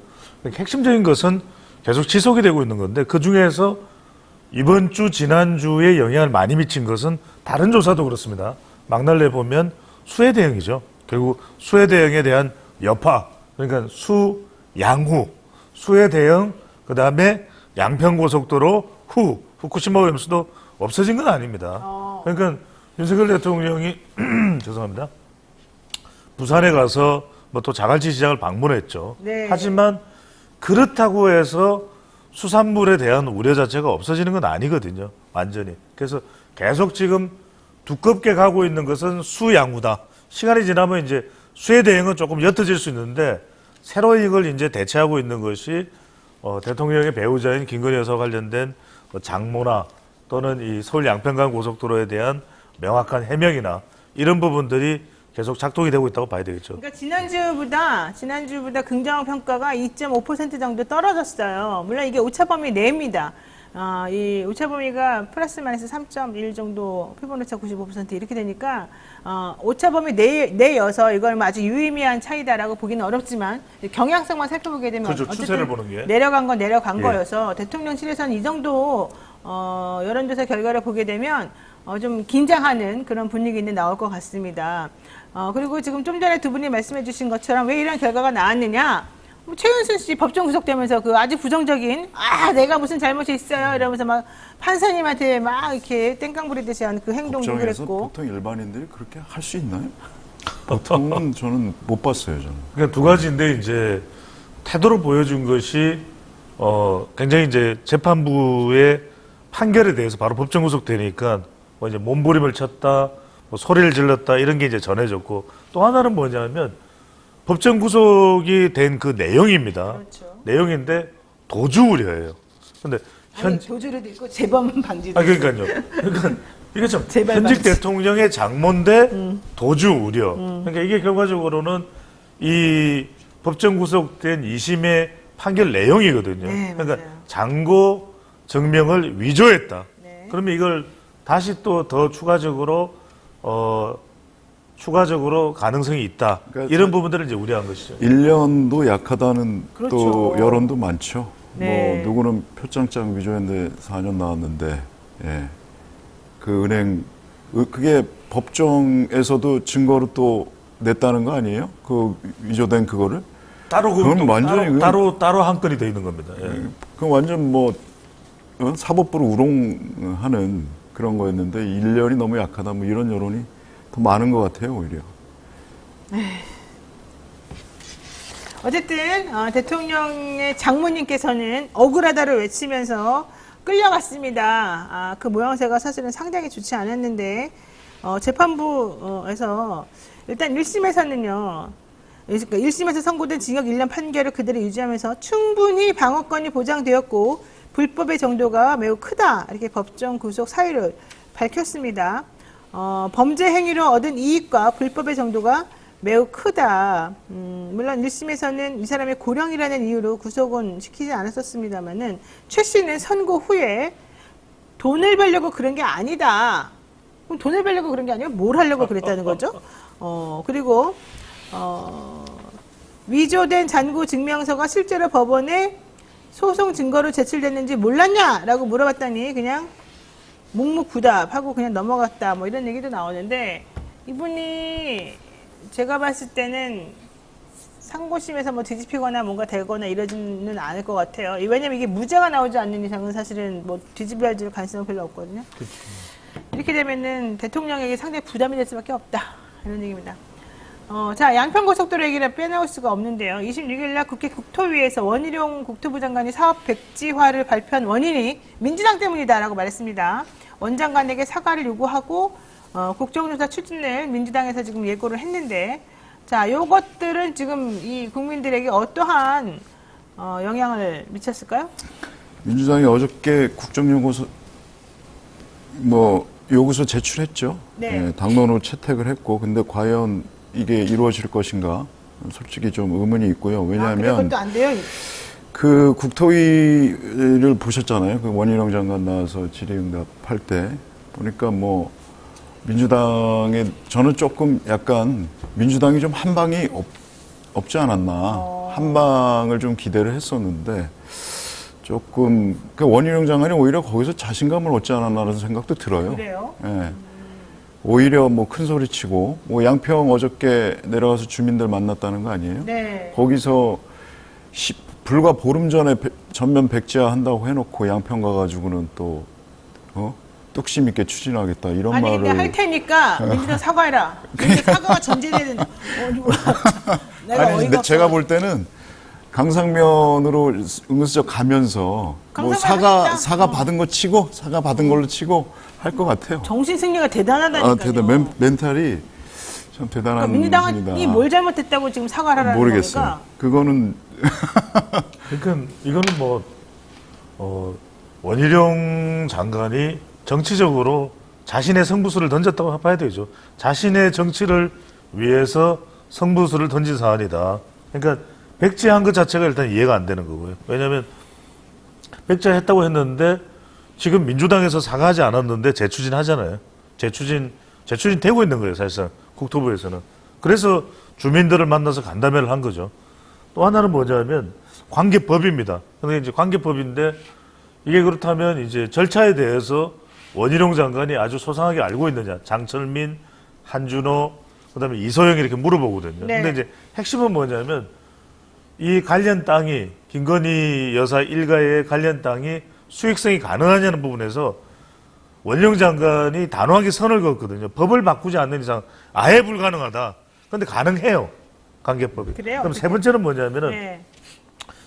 핵심적인 것은 계속 지속이 되고 있는 건데 그 중에서 이번 주 지난주에 영향을 많이 미친 것은 다른 조사도 그렇습니다. 막날래 보면 수해 대응이죠. 결국 수해 대응에 대한 여파, 그러니까 양후, 수해 대응, 그 다음에 양평고속도로 후쿠시마 오염수도 없어진 건 아닙니다. 그러니까 윤석열 대통령이 죄송합니다. 부산에 가서 뭐 또 자갈치 시장을 방문했죠. 네. 하지만 그렇다고 해서 수산물에 대한 우려 자체가 없어지는 건 아니거든요. 완전히. 그래서 계속 지금 두껍게 가고 있는 것은 수양후다. 시간이 지나면 이제 수해 대응은 조금 옅어질 수 있는데 새로 이걸 이제 대체하고 있는 것이 대통령의 배우자인 김건희 여사와 관련된 장모나 또는 이 서울 양평간 고속도로에 대한 명확한 해명이나 이런 부분들이 계속 작동이 되고 있다고 봐야 되겠죠. 그러니까 지난주보다 긍정 평가가 2.5% 정도 떨어졌어요. 물론 이게 오차범위 내입니다. 이 오차범위가 플러스 마이너스 3.1 정도, 표본 오차 95% 이렇게 되니까 오차범위 내여서 이걸 뭐 아주 유의미한 차이다라고 보기는 어렵지만 경향성만 살펴보게 되면 그렇죠. 추세를 보는 게. 내려간 건 내려간 예. 거여서 대통령실에서는 이 정도 여론조사 결과를 보게 되면 좀 긴장하는 그런 분위기는 나올 것 같습니다. 그리고 지금 좀 전에 두 분이 말씀해 주신 것처럼 왜 이런 결과가 나왔느냐. 최은순 씨 법정 구속되면서 그 아주 부정적인 내가 무슨 잘못이 있어요 이러면서 막 판사님한테 막 이렇게 땡깡 부리듯이 한 그 행동도 법정에서 그랬고. 보통 일반인들이 그렇게 할 수 있나요? 보통은 저는 못 봤어요. 저는. 그러니까 두 가지인데 이제 태도를 보여준 것이 굉장히 이제 재판부의 판결에 대해서 바로 법정 구속되니까 뭐 이제 몸부림을 쳤다, 뭐 소리를 질렀다 이런 게 이제 전해졌고 또 하나는 뭐냐면 법정 구속이 된 그 내용입니다. 그렇죠. 내용인데 도주 우려예요. 근데 도주로도 있고 재범 방지도. 그러니까요. 그러니까 이게 참 제발 현직 방지. 대통령의 장모인데 도주 우려. 그러니까 이게 결과적으로는 이 법정 구속된 2심의 판결 내용이거든요. 네, 그러니까 맞아요. 장고 증명을 위조했다. 네. 그러면 이걸 다시 또 더 추가적으로 가능성이 있다. 그러니까 이런 부분들을 이제 우려한 것이죠. 1년도 약하다는 그렇죠. 또 여론도 많죠. 네. 뭐 누구는 표창장 위조했는데 4년 나왔는데, 예. 그 은행 그게 법정에서도 증거로 또 냈다는 거 아니에요? 그 위조된 그거를? 따로 그건 완전히 따로 한 건이 돼 있는 겁니다. 예. 그 완전 뭐 사법부를 우롱하는 그런 거였는데 1년이 너무 약하다 뭐 이런 여론이 더 많은 것 같아요 오히려. 어쨌든 대통령의 장모님께서는 억울하다를 외치면서 끌려갔습니다. 그 모양새가 사실은 상당히 좋지 않았는데 재판부에서 일단 1심에서는요. 1심에서 선고된 징역 1년 판결을 그대로 유지하면서 충분히 방어권이 보장되었고 불법의 정도가 매우 크다 이렇게 법정 구속 사유를 밝혔습니다. 범죄 행위로 얻은 이익과 불법의 정도가 매우 크다. 물론 1심에서는 이 사람의 고령이라는 이유로 구속은 시키지 않았었습니다만은 최 씨는 선고 후에 돈을 벌려고 그런 게 아니다. 그럼 돈을 벌려고 그런 게 아니라 뭘 하려고 그랬다는 거죠? 그리고 위조된 잔고 증명서가 실제로 법원에 소송 증거로 제출됐는지 몰랐냐라고 물어봤더니 그냥 묵묵부답하고 그냥 넘어갔다. 뭐 이런 얘기도 나오는데 이분이 제가 봤을 때는 상고심에서 뭐 뒤집히거나 뭔가 되거나 이러지는 않을 것 같아요. 왜냐면 이게 무죄가 나오지 않는 이상은 사실은 뭐 뒤집어야 될 가능성은 별로 없거든요. 이렇게 되면은 대통령에게 상당히 부담이 될 수밖에 없다. 이런 얘기입니다. 자, 양평고속도로 얘기를 빼놓을 수가 없는데요. 26일 날 국회 국토위에서 원희룡 국토부 장관이 사업 백지화를 발표한 원인이 민주당 때문이다라고 말했습니다. 원 장관에게 사과를 요구하고 국정조사 추진을 민주당에서 지금 예고를 했는데, 자, 요것들은 지금 이 국민들에게 어떠한 영향을 미쳤을까요? 민주당이 어저께 국정연구소 요구서 제출했죠. 네. 예, 당론으로 채택을 했고, 근데 과연 이게 이루어질 것인가? 솔직히 좀 의문이 있고요. 왜냐하면 그것도 안 돼요. 그 국토위를 보셨잖아요. 그 원희룡 장관 나와서 질의응답할 때 보니까 뭐 민주당에 저는 조금 약간 민주당이 좀 한 방이 없지 않았나. 한 방을 좀 기대를 했었는데 조금 그 원희룡 장관이 오히려 거기서 자신감을 얻지 않았나라는 생각도 들어요. 그래요? 예. 오히려 뭐 큰 소리 치고 뭐 양평 어저께 내려가서 주민들 만났다는 거 아니에요? 네. 거기서 불과 보름 전에 전면 백지화 한다고 해놓고 양평 가가지고는 또 뚝심 있게 추진하겠다 이런 아니 말을. 근데 할 테니까 민주당 사과해라. 근데 사과가 전제되는. 내가 아니 근데 제가 볼 때는 강상면으로 은근슬쩍 가면서 뭐 사과 받은 거 치고 사과 받은 걸로 치고 할 것 같아요. 정신 승리가 대단하다니까요. 멘탈이 참 대단한 그러니까 분이다. 민주당이 뭘 잘못했다고 지금 사과를 하라는 모르겠어요. 거니까. 그거는 그러니까 이거는 뭐 원희룡 장관이 정치적으로 자신의 승부수를 던졌다고 봐야 되죠. 자신의 정치를 위해서 승부수를 던진 사안이다. 그러니까 백지화한 것 자체가 일단 이해가 안 되는 거고요. 왜냐하면 백지화했다고 했는데 지금 민주당에서 사과하지 않았는데 재추진하잖아요. 재추진 되고 있는 거예요, 사실상 국토부에서는. 그래서 주민들을 만나서 간담회를 한 거죠. 또 하나는 뭐냐면 관계법입니다. 근데 이제 관계법인데 이게 그렇다면 이제 절차에 대해서 원희룡 장관이 아주 소상하게 알고 있느냐. 장철민, 한준호, 그다음에 이소영 이렇게 물어보거든요. 네. 근데 이제 핵심은 뭐냐면 이 관련 땅이 김건희 여사 일가의 관련 땅이 수익성이 가능하냐는 부분에서 원희룡 장관이 단호하게 선을 그었거든요. 법을 바꾸지 않는 이상 아예 불가능하다. 그런데 가능해요. 관계법이. 그래요? 그럼 세 번째는 뭐냐면은 네.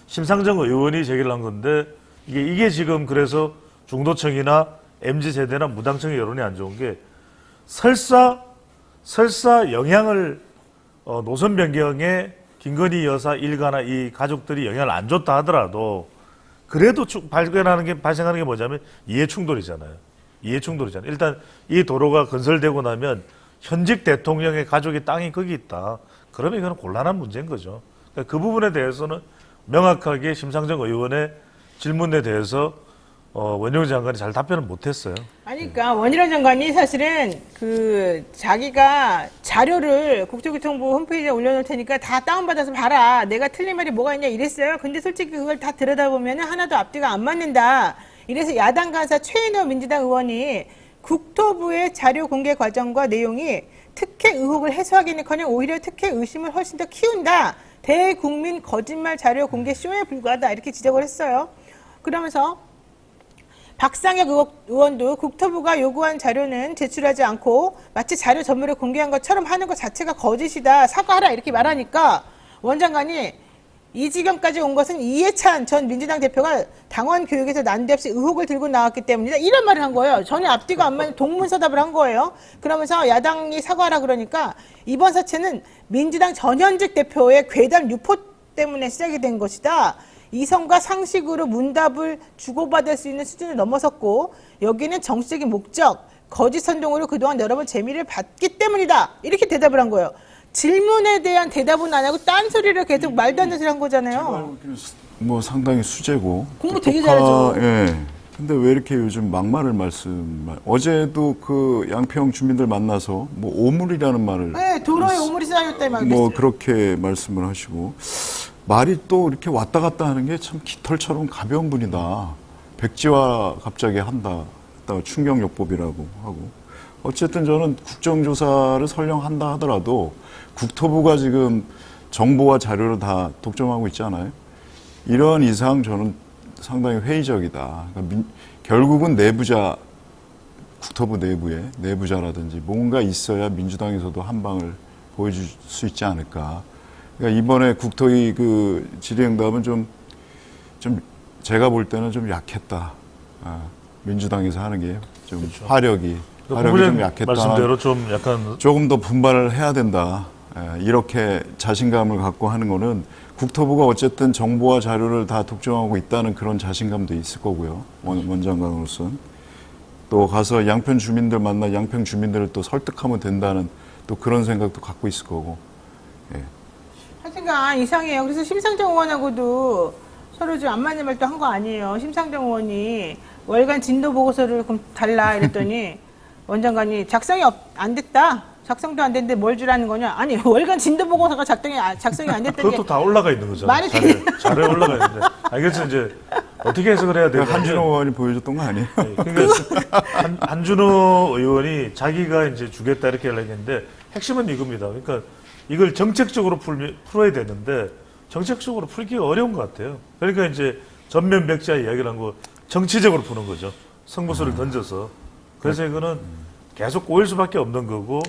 심상정 의원이 제기를 한 건데 이게 지금 그래서 중도층이나 MZ세대나 무당층의 여론이 안 좋은 게 설사 영향을 노선 변경에 김건희 여사 일가나 이 가족들이 영향을 안 줬다 하더라도 그래도 발생하는 게 뭐냐면 이해 충돌이잖아요. 일단 이 도로가 건설되고 나면 현직 대통령의 가족의 땅이 거기 있다. 그러면 이거는 곤란한 문제인 거죠. 그러니까 그 부분에 대해서는 명확하게 심상정 의원의 질문에 대해서 원희룡 장관이 잘 답변을 못했어요. 아니, 그러니까 원희룡 장관이 사실은 자기가 자료를 국토교통부 홈페이지에 올려놓을 테니까 다 다운받아서 봐라. 내가 틀린 말이 뭐가 있냐 이랬어요. 근데 솔직히 그걸 다 들여다보면 하나도 앞뒤가 안 맞는다. 이래서 야당 간사 최인호 민주당 의원이 국토부의 자료 공개 과정과 내용이 특혜 의혹을 해소하기는커녕 오히려 특혜 의심을 훨씬 더 키운다. 대국민 거짓말 자료 공개 쇼에 불과하다. 이렇게 지적을 했어요. 그러면서 박상혁 의원도 국토부가 요구한 자료는 제출하지 않고 마치 자료 전부를 공개한 것처럼 하는 것 자체가 거짓이다. 사과하라. 이렇게 말하니까 원 장관이 이 지경까지 온 것은 이해찬 전 민주당 대표가 당원 교육에서 난데없이 의혹을 들고 나왔기 때문이다. 이런 말을 한 거예요. 전혀 앞뒤가 안 맞는 동문서답을 한 거예요. 그러면서 야당이 사과하라 그러니까 이번 사태는 민주당 전현직 대표의 괴담 유포 때문에 시작이 된 것이다. 이성과 상식으로 문답을 주고받을 수 있는 수준을 넘어섰고 여기는 정치적인 목적, 거짓 선동으로 그동안 여러 번 재미를 봤기 때문이다. 이렇게 대답을 한 거예요. 질문에 대한 대답은 안 하고 딴소리를 계속 말도 안 되는 소리 한 거잖아요. 뭐 상당히 수재고 공부 되게 똑똑하- 잘하죠. 예. 근데 왜 이렇게 요즘 막말을 어제도 그 양평 주민들 만나서 뭐 오물이라는 말을 네, 도로에 오물이 쌓였다 막 뭐 그랬어요. 그렇게 말씀을 하시고 말이 또 이렇게 왔다 갔다 하는 게 참 깃털처럼 가벼운 분이다. 백지화 갑자기 한다. 충격요법이라고 하고 어쨌든 저는 국정조사를 설령한다 하더라도 국토부가 지금 정보와 자료를 다 독점하고 있잖아요. 이런 이상 저는 상당히 회의적이다. 그러니까 결국은 국토부 내부에 내부자라든지 뭔가 있어야 민주당에서도 한 방을 보여줄 수 있지 않을까. 그러니까 이번에 국토위 그 질의응답은 좀 제가 볼 때는 좀 약했다. 민주당에서 하는 게 좀 그렇죠. 화력이 좀 약했다. 말씀대로 좀 약간 조금 더 분발을 해야 된다. 이렇게 자신감을 갖고 하는 거는 국토부가 어쨌든 정보와 자료를 다 독점하고 있다는 그런 자신감도 있을 거고요. 원장관으로서는. 또 가서 양평 주민들 만나 양평 주민들을 또 설득하면 된다는 또 그런 생각도 갖고 있을 거고. 예. 하여튼간 이상해요. 그래서 심상정 의원하고도 서로 좀 안 맞는 말도 한 거 아니에요. 심상정 의원이 월간 진도 보고서를 그럼 달라 이랬더니 원장관이 안 됐다. 작성도 안 됐는데 뭘 주라는 거냐? 아니 월간 진도 보고서가 작성이 안 됐다는 게 그것도 다 올라가 있는 거잖아요. 말이 자료에 올라가 있는데. 알겠죠? 이제 어떻게 해석을 해야 돼요? 한준호 의원이 보여줬던 거 아니에요? 그러니까 한준호 의원이 자기가 이제 주겠다 이렇게 얘기했는데 핵심은 이겁니다. 그러니까 이걸 정책적으로 풀어야 되는데 정책적으로 풀기가 어려운 것 같아요. 그러니까 이제 전면 백자 이야기를 한 거 정치적으로 푸는 거죠. 성보수를 던져서. 그래서 이거는 계속 꼬일 수밖에 없는 거고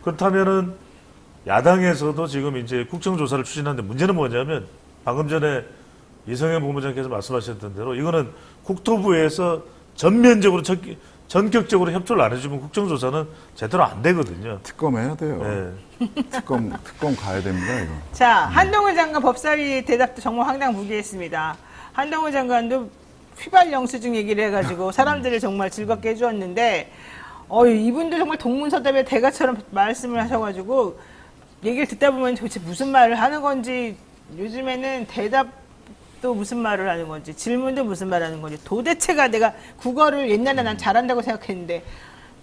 그렇다면은 야당에서도 지금 이제 국정조사를 추진하는데 문제는 뭐냐면 방금 전에 이성현 본부장께서 말씀하셨던 대로 이거는 국토부에서 전면적으로 전격적으로 협조를 안 해주면 국정조사는 제대로 안 되거든요. 특검해야 돼요. 네. 특검 가야 됩니다, 이거. 자, 한동훈 장관 법사위 대답도 정말 황당무계했습니다. 한동훈 장관도 휘발 영수증 얘기를 해가지고 사람들을 정말 즐겁게 해주었는데, 이분도 정말 동문서답의 대가처럼 말씀을 하셔가지고 얘기를 듣다 보면 도대체 무슨 말을 하는 건지, 요즘에는 대답도 무슨 말을 하는 건지, 질문도 무슨 말을 하는 건지, 도대체가 내가 국어를 옛날에 난 잘한다고 생각했는데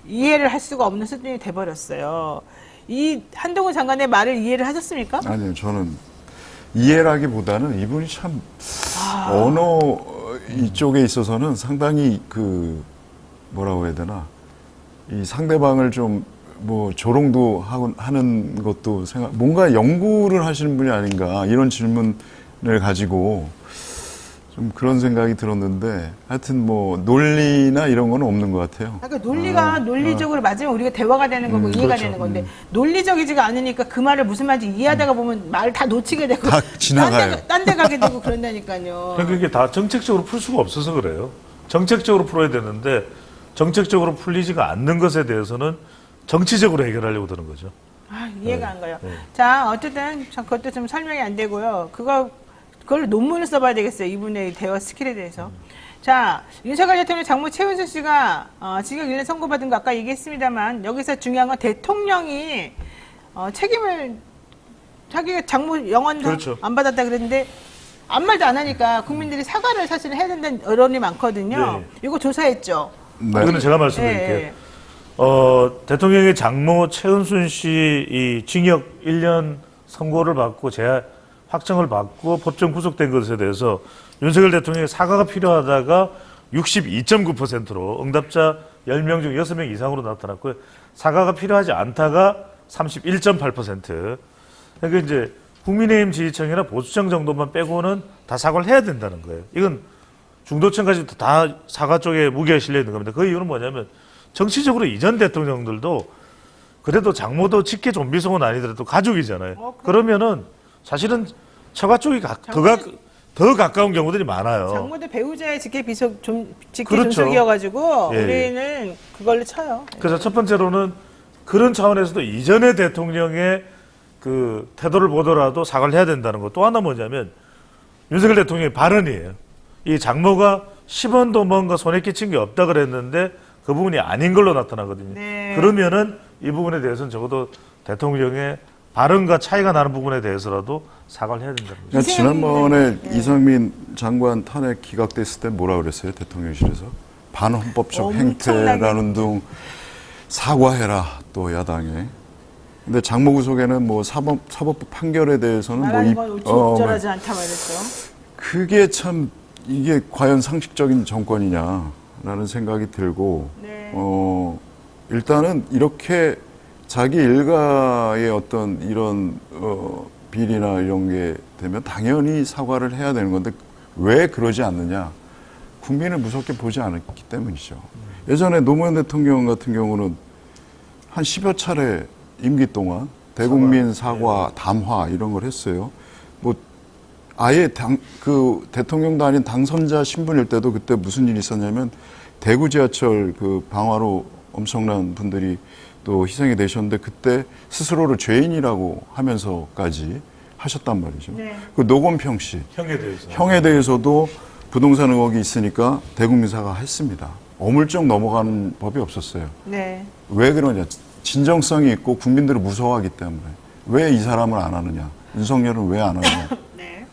이해를 할 수가 없는 수준이 돼버렸어요. 이 한동훈 장관의 말을 이해를 하셨습니까? 아니요, 저는 이해라기보다는 이분이 참 언어 이쪽에 있어서는 상당히 뭐라고 해야 되나, 이 상대방을 좀 뭐 조롱도 하는 것도 뭔가 연구를 하시는 분이 아닌가 이런 질문을 가지고 좀 그런 생각이 들었는데 하여튼 뭐 논리나 이런 건 없는 것 같아요. 그러니까 논리가 논리적으로 맞으면 우리가 대화가 되는 거고 이해가 그렇죠. 되는 건데 논리적이지가 않으니까 그 말을 무슨 말인지 이해하다가 보면 말 다 놓치게 되고 다 지나가요. 딴 데 가게 되고 그런다니까요. 그러니까 이게 다 정책적으로 풀 수가 없어서 그래요. 정책적으로 풀어야 되는데 정책적으로 풀리지가 않는 것에 대해서는 정치적으로 해결하려고 드는 거죠. 이해가 안 가요. 자, 어쨌든 그것도 좀 설명이 안 되고요. 그걸 논문을 써봐야 되겠어요. 이분의 대화 스킬에 대해서. 자, 윤석열 대통령 장모 최은순 씨가 징역 1년 선고받은 거 아까 얘기했습니다만 여기서 중요한 건 대통령이 책임을 자기가 장모 영원도 그렇죠. 안 받았다 그랬는데 아무 말도 안 하니까 국민들이 사과를 사실 해야 된다는 여론이 많거든요. 네. 이거 조사했죠. 네. 이거는 제가 말씀드릴게요. 예. 대통령의 장모 최은순 씨 이 징역 1년 선고를 받고 확정을 받고 법정 구속된 것에 대해서 윤석열 대통령의 사과가 필요하다가 62.9%로 응답자 10명 중 6명 이상으로 나타났고요. 사과가 필요하지 않다가 31.8%. 그러니까 이제 국민의힘 지지층이나 보수층 정도만 빼고는 다 사과를 해야 된다는 거예요. 이건 중도층까지도 다 사과 쪽에 무게가 실려 있는 겁니다. 그 이유는 뭐냐면 정치적으로 이전 대통령들도 그래도 장모도 직계 좀비속은 아니더라도 가족이잖아요. 그러면은 사실은 처가 쪽이 더 가까운 경우들이 많아요. 장모도 배우자의 직계 그렇죠. 존속이어가지고 예. 우리는 그걸로 쳐요. 그래서 첫 번째로는 그런 차원에서도 이전의 대통령의 그 태도를 보더라도 사과를 해야 된다는 거. 또 하나 뭐냐면 윤석열 대통령의 발언이에요. 이 장모가 10원도 뭔가 손에 끼친 게 없다 그랬는데 그 부분이 아닌 걸로 나타나거든요. 네. 그러면은 이 부분에 대해서는 적어도 대통령의 발언과 차이가 나는 부분에 대해서라도 사과를 해야 된다는 거죠. 그러니까 지난번에 이상민 장관 탄핵 기각됐을 때 뭐라 그랬어요? 대통령실에서 반헌법적 엄청나게. 행태라는 등 사과해라 또 야당에. 근데 장모구속에는 뭐 사법부 판결에 대해서는 말하는 뭐 건 적절하지 않다 말했죠. 그게 참 이게 과연 상식적인 정권이냐라는 생각이 들고 네. 일단은 이렇게 자기 일가의 어떤 이런 비리나 이런 게 되면 당연히 사과를 해야 되는 건데 왜 그러지 않느냐? 국민을 무섭게 보지 않았기 때문이죠. 예전에 노무현 대통령 같은 경우는 한 10여 차례 임기 동안 대국민 사과, 담화 이런 걸 했어요. 뭐 아예 그 대통령도 아닌 당선자 신분일 때도 그때 무슨 일이 있었냐면 대구 지하철 그 방화로 엄청난 분들이 또 희생이 되셨는데 그때 스스로를 죄인이라고 하면서까지 하셨단 말이죠. 네. 그 노건평 씨 형에 대해서. 도 부동산 의혹이 있으니까 대국민 사과했습니다. 어물쩍 넘어가는 법이 없었어요. 네. 왜 그러냐? 진정성이 있고 국민들을 무서워하기 때문에 왜 이 사람을 안 하느냐? 윤석열은 왜 안 하느냐? 네.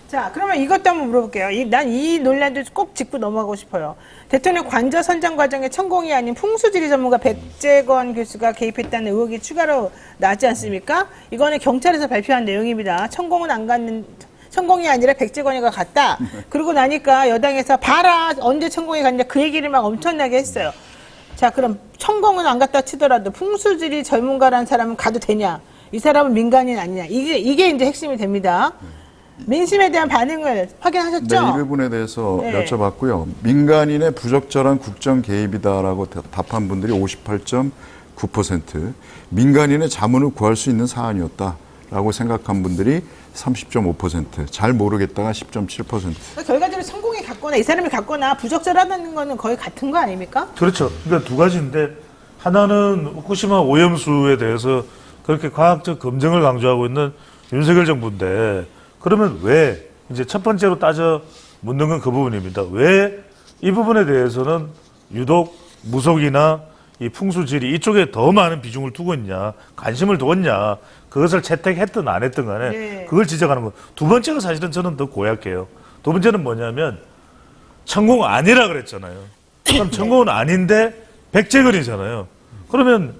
자, 그러면 이것도 한번 물어볼게요. 난 이 논란도 꼭 짚고 넘어가고 싶어요. 대통령 관저 선정 과정에 천공이 아닌 풍수지리 전문가 백재건 교수가 개입했다는 의혹이 추가로 나왔지 않습니까? 이거는 경찰에서 발표한 내용입니다. 천공이 아니라 백재건이가 갔다. 그러고 나니까 여당에서 봐라 언제 천공이 갔냐 그 얘기를 막 엄청나게 했어요. 자, 그럼 천공은 안 갔다 치더라도 풍수지리 전문가라는 사람은 가도 되냐? 이 사람은 민간인 아니냐? 이게 이제 핵심이 됩니다. 민심에 대한 반응을 확인하셨죠? 네, 이 부분에 대해서 네. 여쭤봤고요. 민간인의 부적절한 국정 개입이다라고 답한 분들이 58.9%, 민간인의 자문을 구할 수 있는 사안이었다라고 생각한 분들이 30.5%, 잘 모르겠다가 10.7%. 그러니까 결과적으로 천공이 갔거나 이 사람이 갔거나 부적절하다는 거는 거의 같은 거 아닙니까? 그렇죠. 그러니까 두 가지인데 하나는 후쿠시마 오염수에 대해서 그렇게 과학적 검증을 강조하고 있는 윤석열 정부인데 그러면 왜 이제 첫 번째로 따져 묻는 건 그 부분입니다. 왜 이 부분에 대해서는 유독 무속이나 이 풍수지리 이쪽에 더 많은 비중을 두고 있냐, 관심을 두었냐, 그것을 채택했든 안 했든 간에 네. 그걸 지적하는 거. 두 번째가 사실은 저는 더 고약해요. 두 번째는 뭐냐면 천공 아니라 그랬잖아요. 그럼 천공은 아닌데 백재근이잖아요. 그러면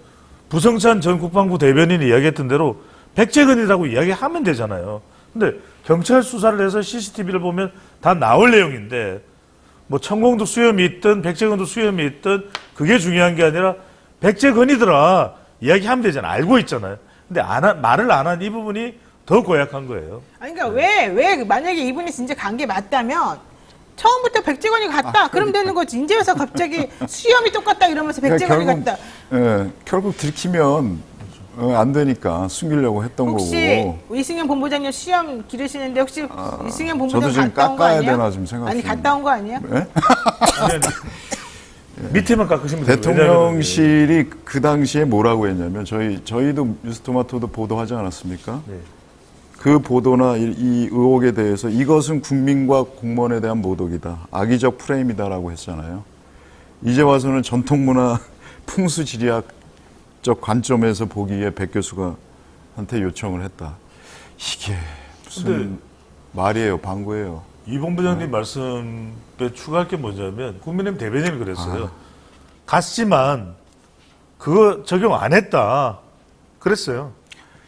부성찬 전 국방부 대변인이 이야기했던 대로 백재근이라고 이야기하면 되잖아요. 근데 경찰 수사를 해서 CCTV를 보면 다 나올 내용인데 뭐 천공도 수염이 있든 백재근도 수염이 있든 그게 중요한 게 아니라 백재근이더라 이야기하면 되잖아요. 알고 있잖아요. 근데 말을 안 한 이 부분이 더 고약한 거예요. 아니, 그러니까 왜 만약에 이분이 진짜 간 게 맞다면 처음부터 백재건이 갔다. 그럼 되는 거지. 이제 와서 갑자기 수염이 똑같다 이러면서 백재건이 갔다. 결국 들키면 안 되니까 숨기려고 했던 혹시 거고. 이승현 본부장님 시험 기르시는데 혹시 이승현 저도 본부장 지금 갔다 온 거 깎아야 아니야? 되나 지금 생각 아니 중이에요. 갔다 온 거 아니야? 네? 밑에만 깎으시면 돼요. 대통령실이 그 당시에 뭐라고 했냐면 저희도 뉴스토마토도 보도하지 않았습니까? 네. 그 보도나 이 의혹에 대해서 이것은 국민과 공무원에 대한 모독이다. 악의적 프레임이다라고 했잖아요. 이제 와서는 전통문화 풍수지리학적 관점에서 보기에 백 교수가 한테 요청을 했다. 이게 무슨 말이에요, 방구예요. 이 본부장님 말씀에 추가할 게 뭐냐면 국민의힘 대변인이 그랬어요. 갔지만 그거 적용 안 했다. 그랬어요.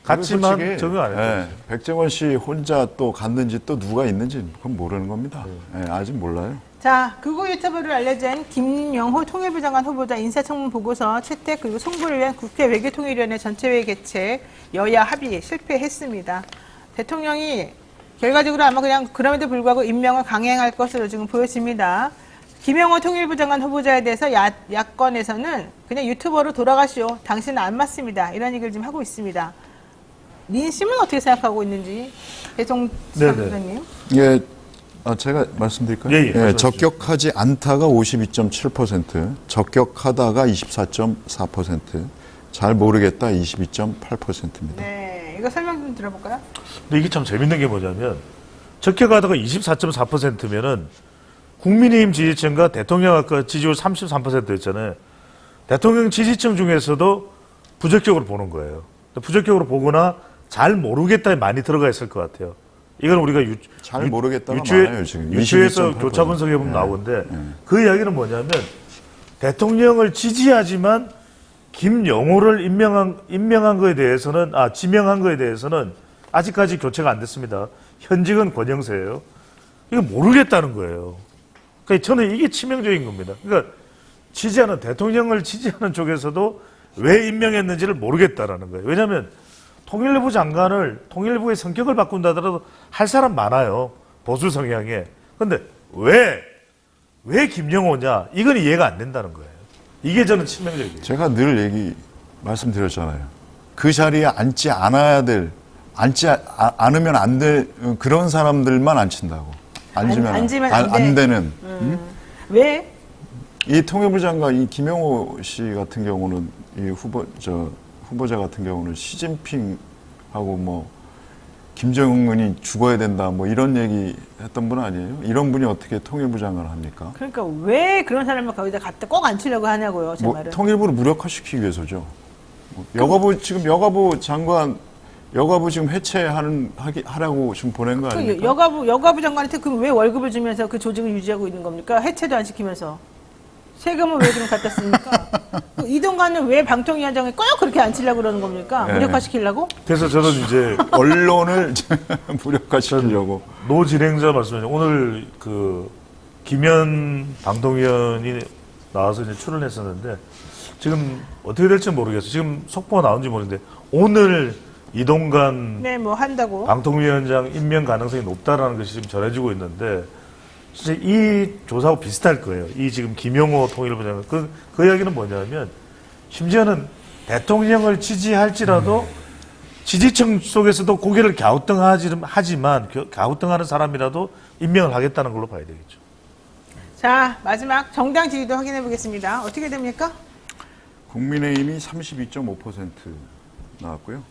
갔지만 솔직히, 적용 안 했다. 백정원 씨 혼자 또 갔는지 또 누가 있는지 그건 모르는 겁니다. 아직 몰라요. 자, 극우 유튜브를 알려진 김영호 통일부 장관 후보자 인사청문 보고서 채택 그리고 송부를 위한 국회 외교통일위원회 전체회의 개최 여야 합의 실패했습니다. 대통령이 결과적으로 아마 그냥 그럼에도 불구하고 임명을 강행할 것으로 지금 보여집니다. 김영호 통일부 장관 후보자에 대해서 야권에서는 그냥 유튜버로 돌아가시오. 당신은 안 맞습니다. 이런 얘기를 지금 하고 있습니다. 민심은 어떻게 생각하고 있는지 배종 사무장님. 예, 제가 말씀드릴까요? 예, 적격하지 않다가 52.7%, 적격하다가 24.4%, 잘 모르겠다 22.8%입니다. 네, 이거 설명 좀 들어볼까요? 근데 이게 참 재밌는 게 뭐냐면 적격하다가 24.4%면은 국민의힘 지지층과 대통령 아까 지지율 33%였잖아요. 대통령 지지층 중에서도 부적격으로 보는 거예요. 부적격으로 보거나 잘 모르겠다에 많이 들어가 있을 것 같아요. 이건 우리가 잘 모르겠다가 유추에, 많아요, 지금. 유추에서 22.8%. 교차 분석해보면 나오는데 그 이야기는 뭐냐면 대통령을 지지하지만 김영호를 임명한 거에 대해서는 지명한 거에 대해서는 아직까지 교체가 안 됐습니다. 현직은 권영세예요. 이거 모르겠다는 거예요. 그러니까 저는 이게 치명적인 겁니다. 그러니까 대통령을 지지하는 쪽에서도 왜 임명했는지를 모르겠다라는 거예요. 왜냐하면 통일부 장관을 통일부의 성격을 바꾼다 하더라도 할 사람 많아요. 보수 성향에. 근데 왜 김영호냐? 이건 이해가 안 된다는 거예요. 이게 저는 치명적이에요. 제가 늘 말씀드렸잖아요. 그 자리에 앉지 않으면 안 될 그런 사람들만 앉힌다고. 앉으면 안 되는. 왜? 이 통일부 장관 이 김영호 씨 같은 경우는 이 후보자 같은 경우는 시진핑하고 뭐 김정은이 죽어야 된다 뭐 이런 얘기 했던 분 아니에요? 이런 분이 어떻게 통일부 장관을 합니까? 그러니까 왜 그런 사람을 거기다 갖다 꼭 앉히려고 하냐고요, 제 말은. 통일부를 무력화시키기 위해서죠. 여가부 장관 지금 하라고 지금 보낸 거 아닙니까? 여가부 장관한테 그럼 왜 월급을 주면서 그 조직을 유지하고 있는 겁니까? 해체도 안 시키면서. 세금은 왜 그럼 갖다 씁니까? 이동관은 왜 방통위원장에 꼭 그렇게 앉히려고 그러는 겁니까? 네. 무력화시키려고? 그래서 저는 이제 언론을 무력화시키려고. 노 진행자 말씀하신 오늘 그 김현 방통위원이 나와서 이제 출연했었는데 지금 어떻게 될지 모르겠어요. 지금 속보가 나온지 모르는데 오늘 이동관 네, 뭐 한다고. 방통위원장 임명 가능성이 높다라는 것이 지금 전해지고 있는데 진짜 이 조사하고 비슷할 거예요. 이 지금 김영호 통일부 장관 그 이야기는 뭐냐면 심지어는 대통령을 지지할지라도 지지층 속에서도 고개를 갸우뚱하지만 갸우뚱하는 사람이라도 임명을 하겠다는 걸로 봐야 되겠죠. 자, 마지막 정당 지지도 확인해 보겠습니다. 어떻게 됩니까? 국민의힘이 32.5% 나왔고요.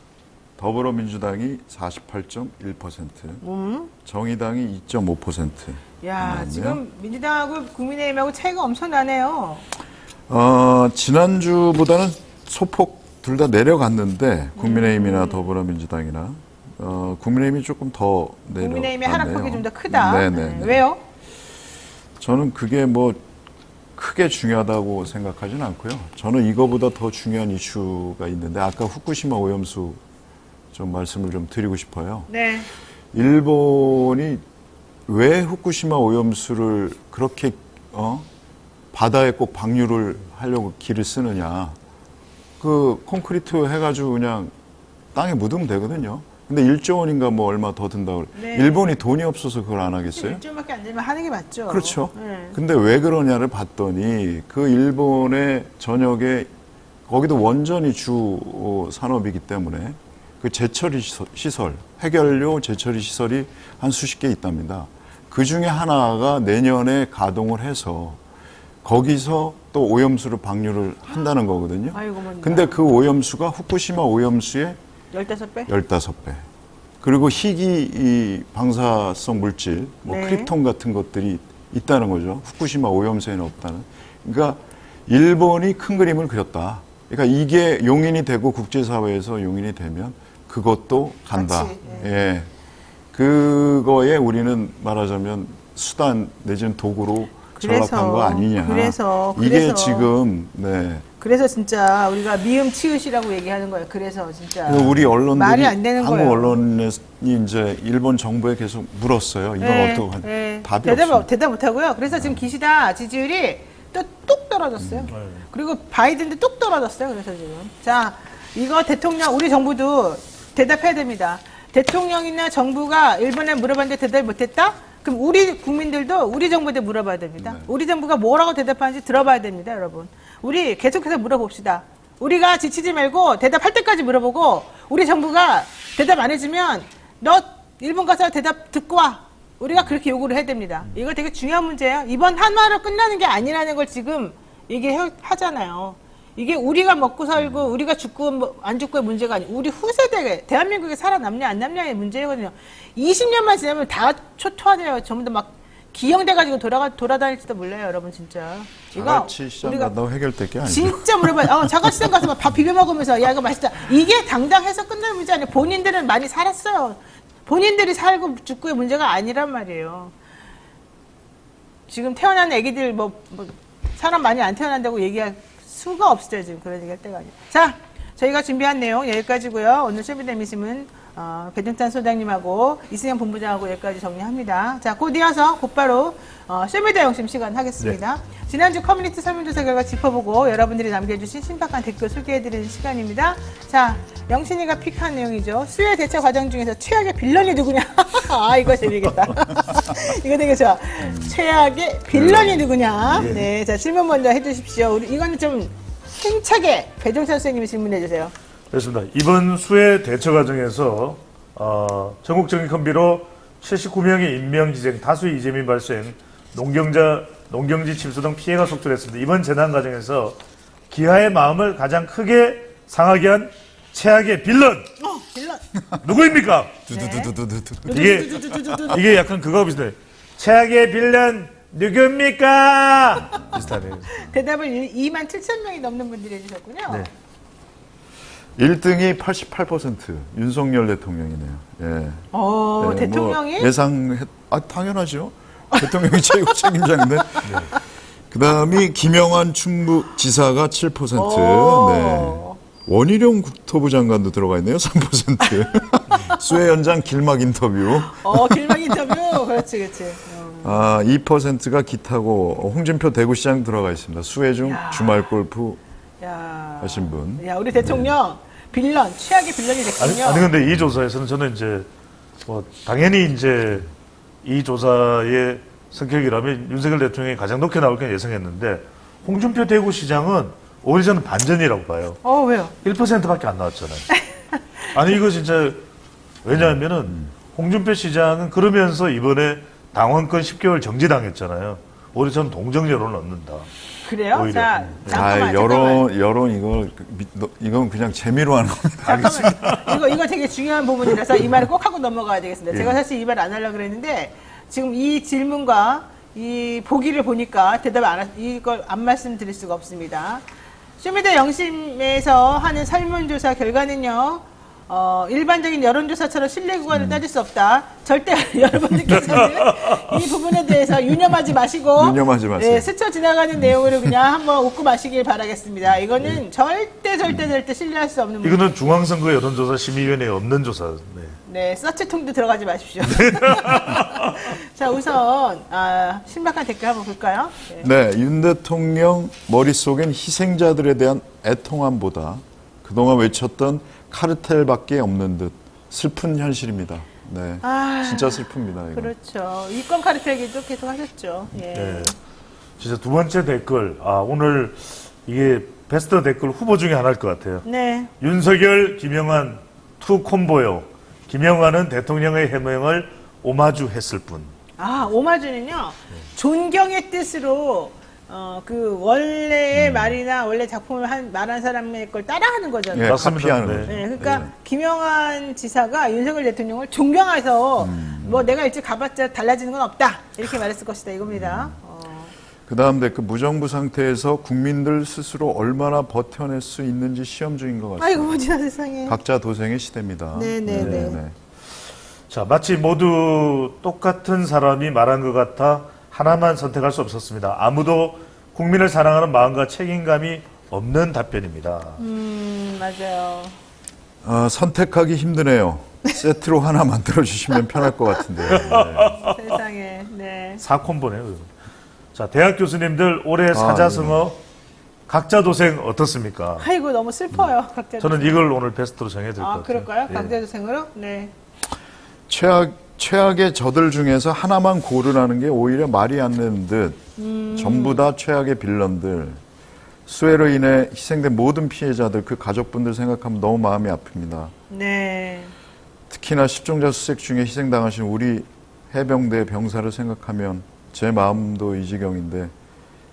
더불어민주당이 48.1%, 정의당이 2.5%. 야, 나왔네요. 지금 민주당하고 국민의힘하고 차이가 엄청 나네요. 지난주보다는 소폭 둘 다 내려갔는데 국민의힘이나 더불어민주당이나 국민의힘이 조금 더 내려갔네요. 국민의힘의 하락폭이 좀 더 크다. 네네. 왜요? 저는 그게 뭐 크게 중요하다고 생각하지는 않고요. 저는 이거보다 더 중요한 이슈가 있는데 아까 후쿠시마 오염수 좀 말씀을 좀 드리고 싶어요. 네. 일본이 왜 후쿠시마 오염수를 그렇게 바다에 꼭 방류를 하려고 길을 쓰느냐. 그 콘크리트 해가지고 그냥 땅에 묻으면 되거든요. 근데 1조 원인가 뭐 얼마 더 든다고. 네. 일본이 돈이 없어서 그걸 안 하겠어요? 1조밖에 안 되면 하는 게 맞죠. 그렇죠. 네. 근데 왜 그러냐를 봤더니 그 일본의 전역에 거기도 원전이 주 산업이기 때문에 그 재처리 시설, 해결료 재처리 시설이 한 수십 개 있답니다. 그 중에 하나가 내년에 가동을 해서 거기서 또 오염수를 방류를 한다는 거거든요. 아이고, 뭔가. 근데 그 오염수가 후쿠시마 오염수의 15배? 15배. 그리고 희귀 이 방사성 물질, 뭐 네. 크립톤 같은 것들이 있다는 거죠. 후쿠시마 오염수에는 없다는. 그러니까 일본이 큰 그림을 그렸다. 그러니까 이게 용인이 되고 국제사회에서 용인이 되면 그것도 간다. 같이, 예. 그거에 우리는 말하자면 수단 내지는 도구로 전락한 거 아니냐. 이게 지금 그래서 진짜 우리가 미음 치읓이라고 얘기하는 거예요. 그래서 진짜 우리 언론들이 말이 안 되는 한국 거예요. 언론이 이제 일본 정부에 계속 물었어요. 이건 어떻게 답이 없습니다. 대답 못 하고요. 그래서 지금 기시다 지지율이 또 뚝 떨어졌어요. 그리고 바이든도 뚝 떨어졌어요. 그래서 지금 자 이거 대통령 우리 정부도 대답해야 됩니다. 대통령이나 정부가 일본에 물어봤는데 대답을 못했다? 그럼 우리 국민들도 우리 정부한테 물어봐야 됩니다. 네. 우리 정부가 뭐라고 대답하는지 들어봐야 됩니다, 여러분. 우리 계속해서 물어봅시다. 우리가 지치지 말고 대답할 때까지 물어보고 우리 정부가 대답 안 해주면 너 일본 가서 대답 듣고 와. 우리가 그렇게 요구를 해야 됩니다. 이거 되게 중요한 문제예요. 이번 한화로 끝나는 게 아니라는 걸 지금 얘기하잖아요. 이게 우리가 먹고 살고 우리가 죽고 안 죽고의 문제가 아니고 우리 후세대에 대한민국에 살아남냐 안 남냐의 문제거든요. 20년만 지나면 다 초토화돼요. 전부 다 막 기형돼가지고 돌아다닐지도 몰라요, 여러분 진짜. 자갈치 시장 간다고 해결될 게 아니죠. 진짜 물어봐요. 자갈시장 가서 밥 비벼 먹으면서 야 이거 맛있다. 이게 당당해서 끝날 문제 아니에요. 본인들은 많이 살았어요. 본인들이 살고 죽고의 문제가 아니란 말이에요. 지금 태어난 애기들 뭐 사람 많이 안 태어난다고 얘기할 수가 없어요. 지금 그런 얘기할 때가 아니에요. 자, 저희가 준비한 내용 여기까지고요. 오늘 쇼미더미심은 배동찬 소장님하고 이승현 본부장하고 여기까지 정리합니다. 자, 곧 이어서 곧바로 쇼미더 영심 시간 하겠습니다. 지난주 커뮤니티 설문조사 결과 짚어보고 여러분들이 남겨주신 신박한 댓글 소개해드리는 시간입니다. 자, 영신이가 픽한 내용이죠. 수해 대처 과정 중에서 최악의 빌런이 누구냐? 아, 이거 재미있겠다. 이거 되게 좋아. 최악의 빌런이 누구냐? 네, 자, 질문 먼저 해주십시오. 우리 이거는 좀 힘차게 배종찬 선생님이 질문해주세요. 그렇습니다. 이번 수해 대처 과정에서 전국적인 컨비로 79명의 인명희생, 다수 이재민 발생, 농경지 침수 등 피해가 속출했습니다. 이번 재난 과정에서 기하의 마음을 가장 크게 상하게 한 최악의 빌런. 빌런. 누구입니까? 이게 약간 그거 비슷해. 최악의 빌런 누굽니까? 비슷하네요. 대답을 27,000명이 넘는 분들이 해주셨군요. 네. 1등이 88% 윤석열 대통령이네요. 예. 네, 대통령이? 당연하죠. 대통령이 최고 책임자인데. 그 다음이 김영환 충북지사가 7%. 네. 원희룡 국토부 장관도 들어가 있네요. 3%. 수해 현장 길막 인터뷰. 길막 인터뷰. 그렇지. 2%가 기타고 홍준표 대구시장 들어가 있습니다. 수해 중 주말 골프 하신 분. 야, 우리 대통령 빌런, 최악의 빌런이 됐군요. 아니 근데 이 조사에서는 저는 이제 당연히 이제 이 조사의 성격이라면 윤석열 대통령이 가장 높게 나올 건 예상했는데 홍준표 대구시장은 오히려 저는 반전이라고 봐요. 왜요? 1%밖에 안 나왔잖아요. 아니 이거 진짜 왜냐하면은 홍준표 시장은 그러면서 이번에 당원권 10개월 정지당했잖아요. 오히려 저는 동정 여론을 얻는다. 그래요? 오히려. 자, 아, 잠깐만. 여론 이건 그냥 재미로 하는 겁니다. 잠깐만. 이거 되게 중요한 부분이라서 이 말을 꼭 하고 넘어가야 되겠습니다. 제가 사실 이 말 안 하려고 그랬는데 지금 이 질문과 이 보기를 보니까 이걸 안 말씀드릴 수가 없습니다. 쇼미더 영심에서 하는 설문조사 결과는요. 일반적인 여론조사처럼 신뢰 구간을 따질 수 없다. 절대 여러분들께서는 이 부분에 대해서 유념하지 마시고 유념하지 마세요. 네, 스쳐 지나가는 내용으로 그냥 한번 웃고 마시길 바라겠습니다. 이거는 절대 신뢰할 수 없는 이거는 중앙선거 여론조사 심의위원회에 없는 조사. 네, 서치통도 들어가지 마십시오. 자, 우선 신박한 댓글 한번 볼까요? 네, 윤 대통령 머릿속엔 희생자들에 대한 애통함보다 그동안 외쳤던 카르텔밖에 없는 듯 슬픈 현실입니다. 네, 진짜 슬픕니다. 이거. 그렇죠. 이권 카르텔 얘기도 계속 하셨죠. 예. 네. 진짜 두 번째 댓글. 오늘 이게 베스트 댓글 후보 중에 하나일 것 같아요. 네. 윤석열, 김영환 투 콤보요. 김영환은 대통령의 해명을 오마주했을 뿐. 오마주는요. 존경의 뜻으로 그 원래의 말이나 원래 작품을 말한 사람의 걸 따라하는 거잖아요. 카피하는 거죠. 네, 그러니까 김영환 지사가 윤석열 대통령을 존경해서 뭐 내가 일찍 가봤자 달라지는 건 없다 이렇게 말했을 것이다 이겁니다. 그 다음 그 무정부 상태에서 국민들 스스로 얼마나 버텨낼 수 있는지 시험 중인 것 같습니다. 아이고 뭐지나 세상에. 각자 도생의 시대입니다. 네네네. 자, 마치 모두 똑같은 사람이 말한 것 같아 하나만 선택할 수 없었습니다. 아무도 국민을 사랑하는 마음과 책임감이 없는 답변입니다. 맞아요. 선택하기 힘드네요. 세트로 하나 만들어주시면 편할 것 같은데요. 네. 세상에. 네. 4콤보네요. 자, 대학 교수님들 올해 사자성어 각자 도생 어떻습니까? 아이고 너무 슬퍼요. 각자. 저는 이걸 오늘 베스트로 정해드릴 것 같아요. 그럴까요? 예. 각자도생으로? 네. 최악의 저들 중에서 하나만 고르라는 게 오히려 말이 안 되는 듯 전부 다 최악의 빌런들. 수해로 인해 희생된 모든 피해자들, 그 가족분들 생각하면 너무 마음이 아픕니다. 네. 특히나 십종자 수색 중에 희생당하신 우리 해병대 병사를 생각하면 제 마음도 이 지경인데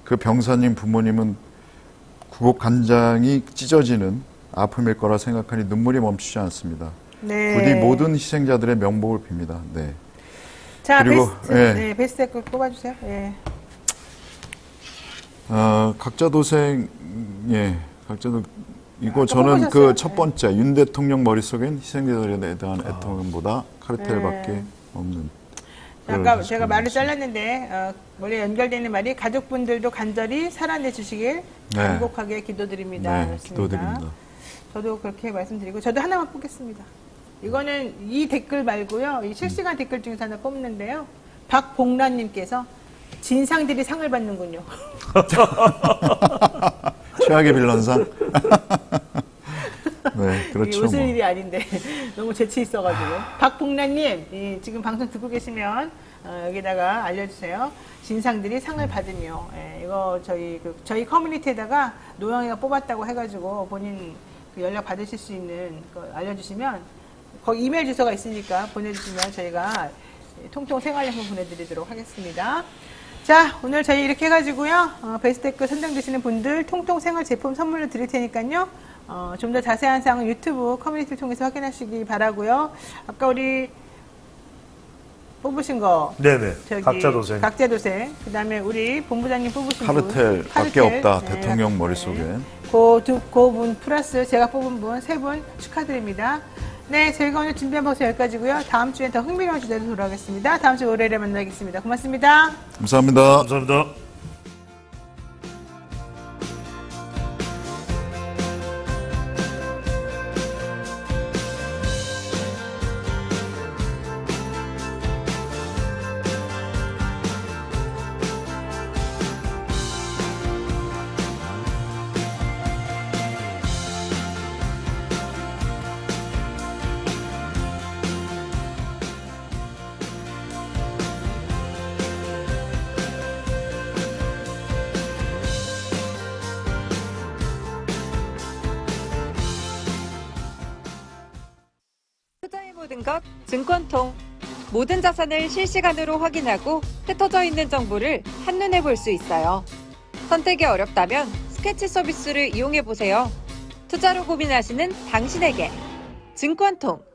그 병사님 부모님은 구곡 간장이 찢어지는 아픔일 거라 생각하니 눈물이 멈추지 않습니다. 네. 부디 모든 희생자들의 명복을 빕니다. 네. 자, 그리고, 베스트, 예. 네, 베스트 댓글 뽑아주세요. 예. 각자 도생, 예, 이거 아까 저는 뽑으셨어요? 그 첫 번째, 윤 대통령 머릿속엔 희생자들에 대한 애통보다 카르텔밖에 없는. 아까 제가 말을 잘랐는데 원래 연결되는 말이 가족분들도 간절히 살아내 주시길 간곡하게 기도드립니다. 네, 그렇습니다. 기도드립니다. 저도 그렇게 말씀드리고 저도 하나만 뽑겠습니다. 이거는 이 댓글 말고요. 이 실시간 댓글 중에서 하나 뽑는데요. 박봉란님께서 진상들이 상을 받는군요. 최악의 빌런상. 네, 이게 그렇죠. 웃을 뭐. 일이 아닌데 너무 재치 있어가지고 박봉란님 지금 방송 듣고 계시면 여기다가 알려주세요. 진상들이 상을 받으며 이거 저희 커뮤니티에다가 노영이가 뽑았다고 해가지고 본인 그 연락 받으실 수 있는 거 알려주시면 거기 이메일 주소가 있으니까 보내주시면 저희가 통통 생활용품 보내드리도록 하겠습니다. 자, 오늘 저희 이렇게 해가지고요. 베스트 댓글 선정되시는 분들 통통 생활 제품 선물로 드릴 테니까요. 좀 더 자세한 사항은 유튜브 커뮤니티를 통해서 확인하시기 바라고요. 아까 우리 뽑으신 거. 네네. 저기 각자 도생. 각자 도생. 그다음에 우리 본부장님 뽑으신 카르텔 분. 밖에 없다. 네, 대통령 머릿속엔. 그분 플러스 제가 뽑은 분 세 분 축하드립니다. 네, 저희가 오늘 준비한 방송 여기까지고요. 다음 주에 더 흥미로운 주제로 돌아오겠습니다. 다음 주 월요일에 만나겠습니다. 고맙습니다. 감사합니다. 감사합니다. 투자의 모든 것 증권통. 모든 자산을 실시간으로 확인하고 흩어져 있는 정보를 한눈에 볼 수 있어요. 선택이 어렵다면 스케치 서비스를 이용해 보세요. 투자로 고민하시는 당신에게 증권통.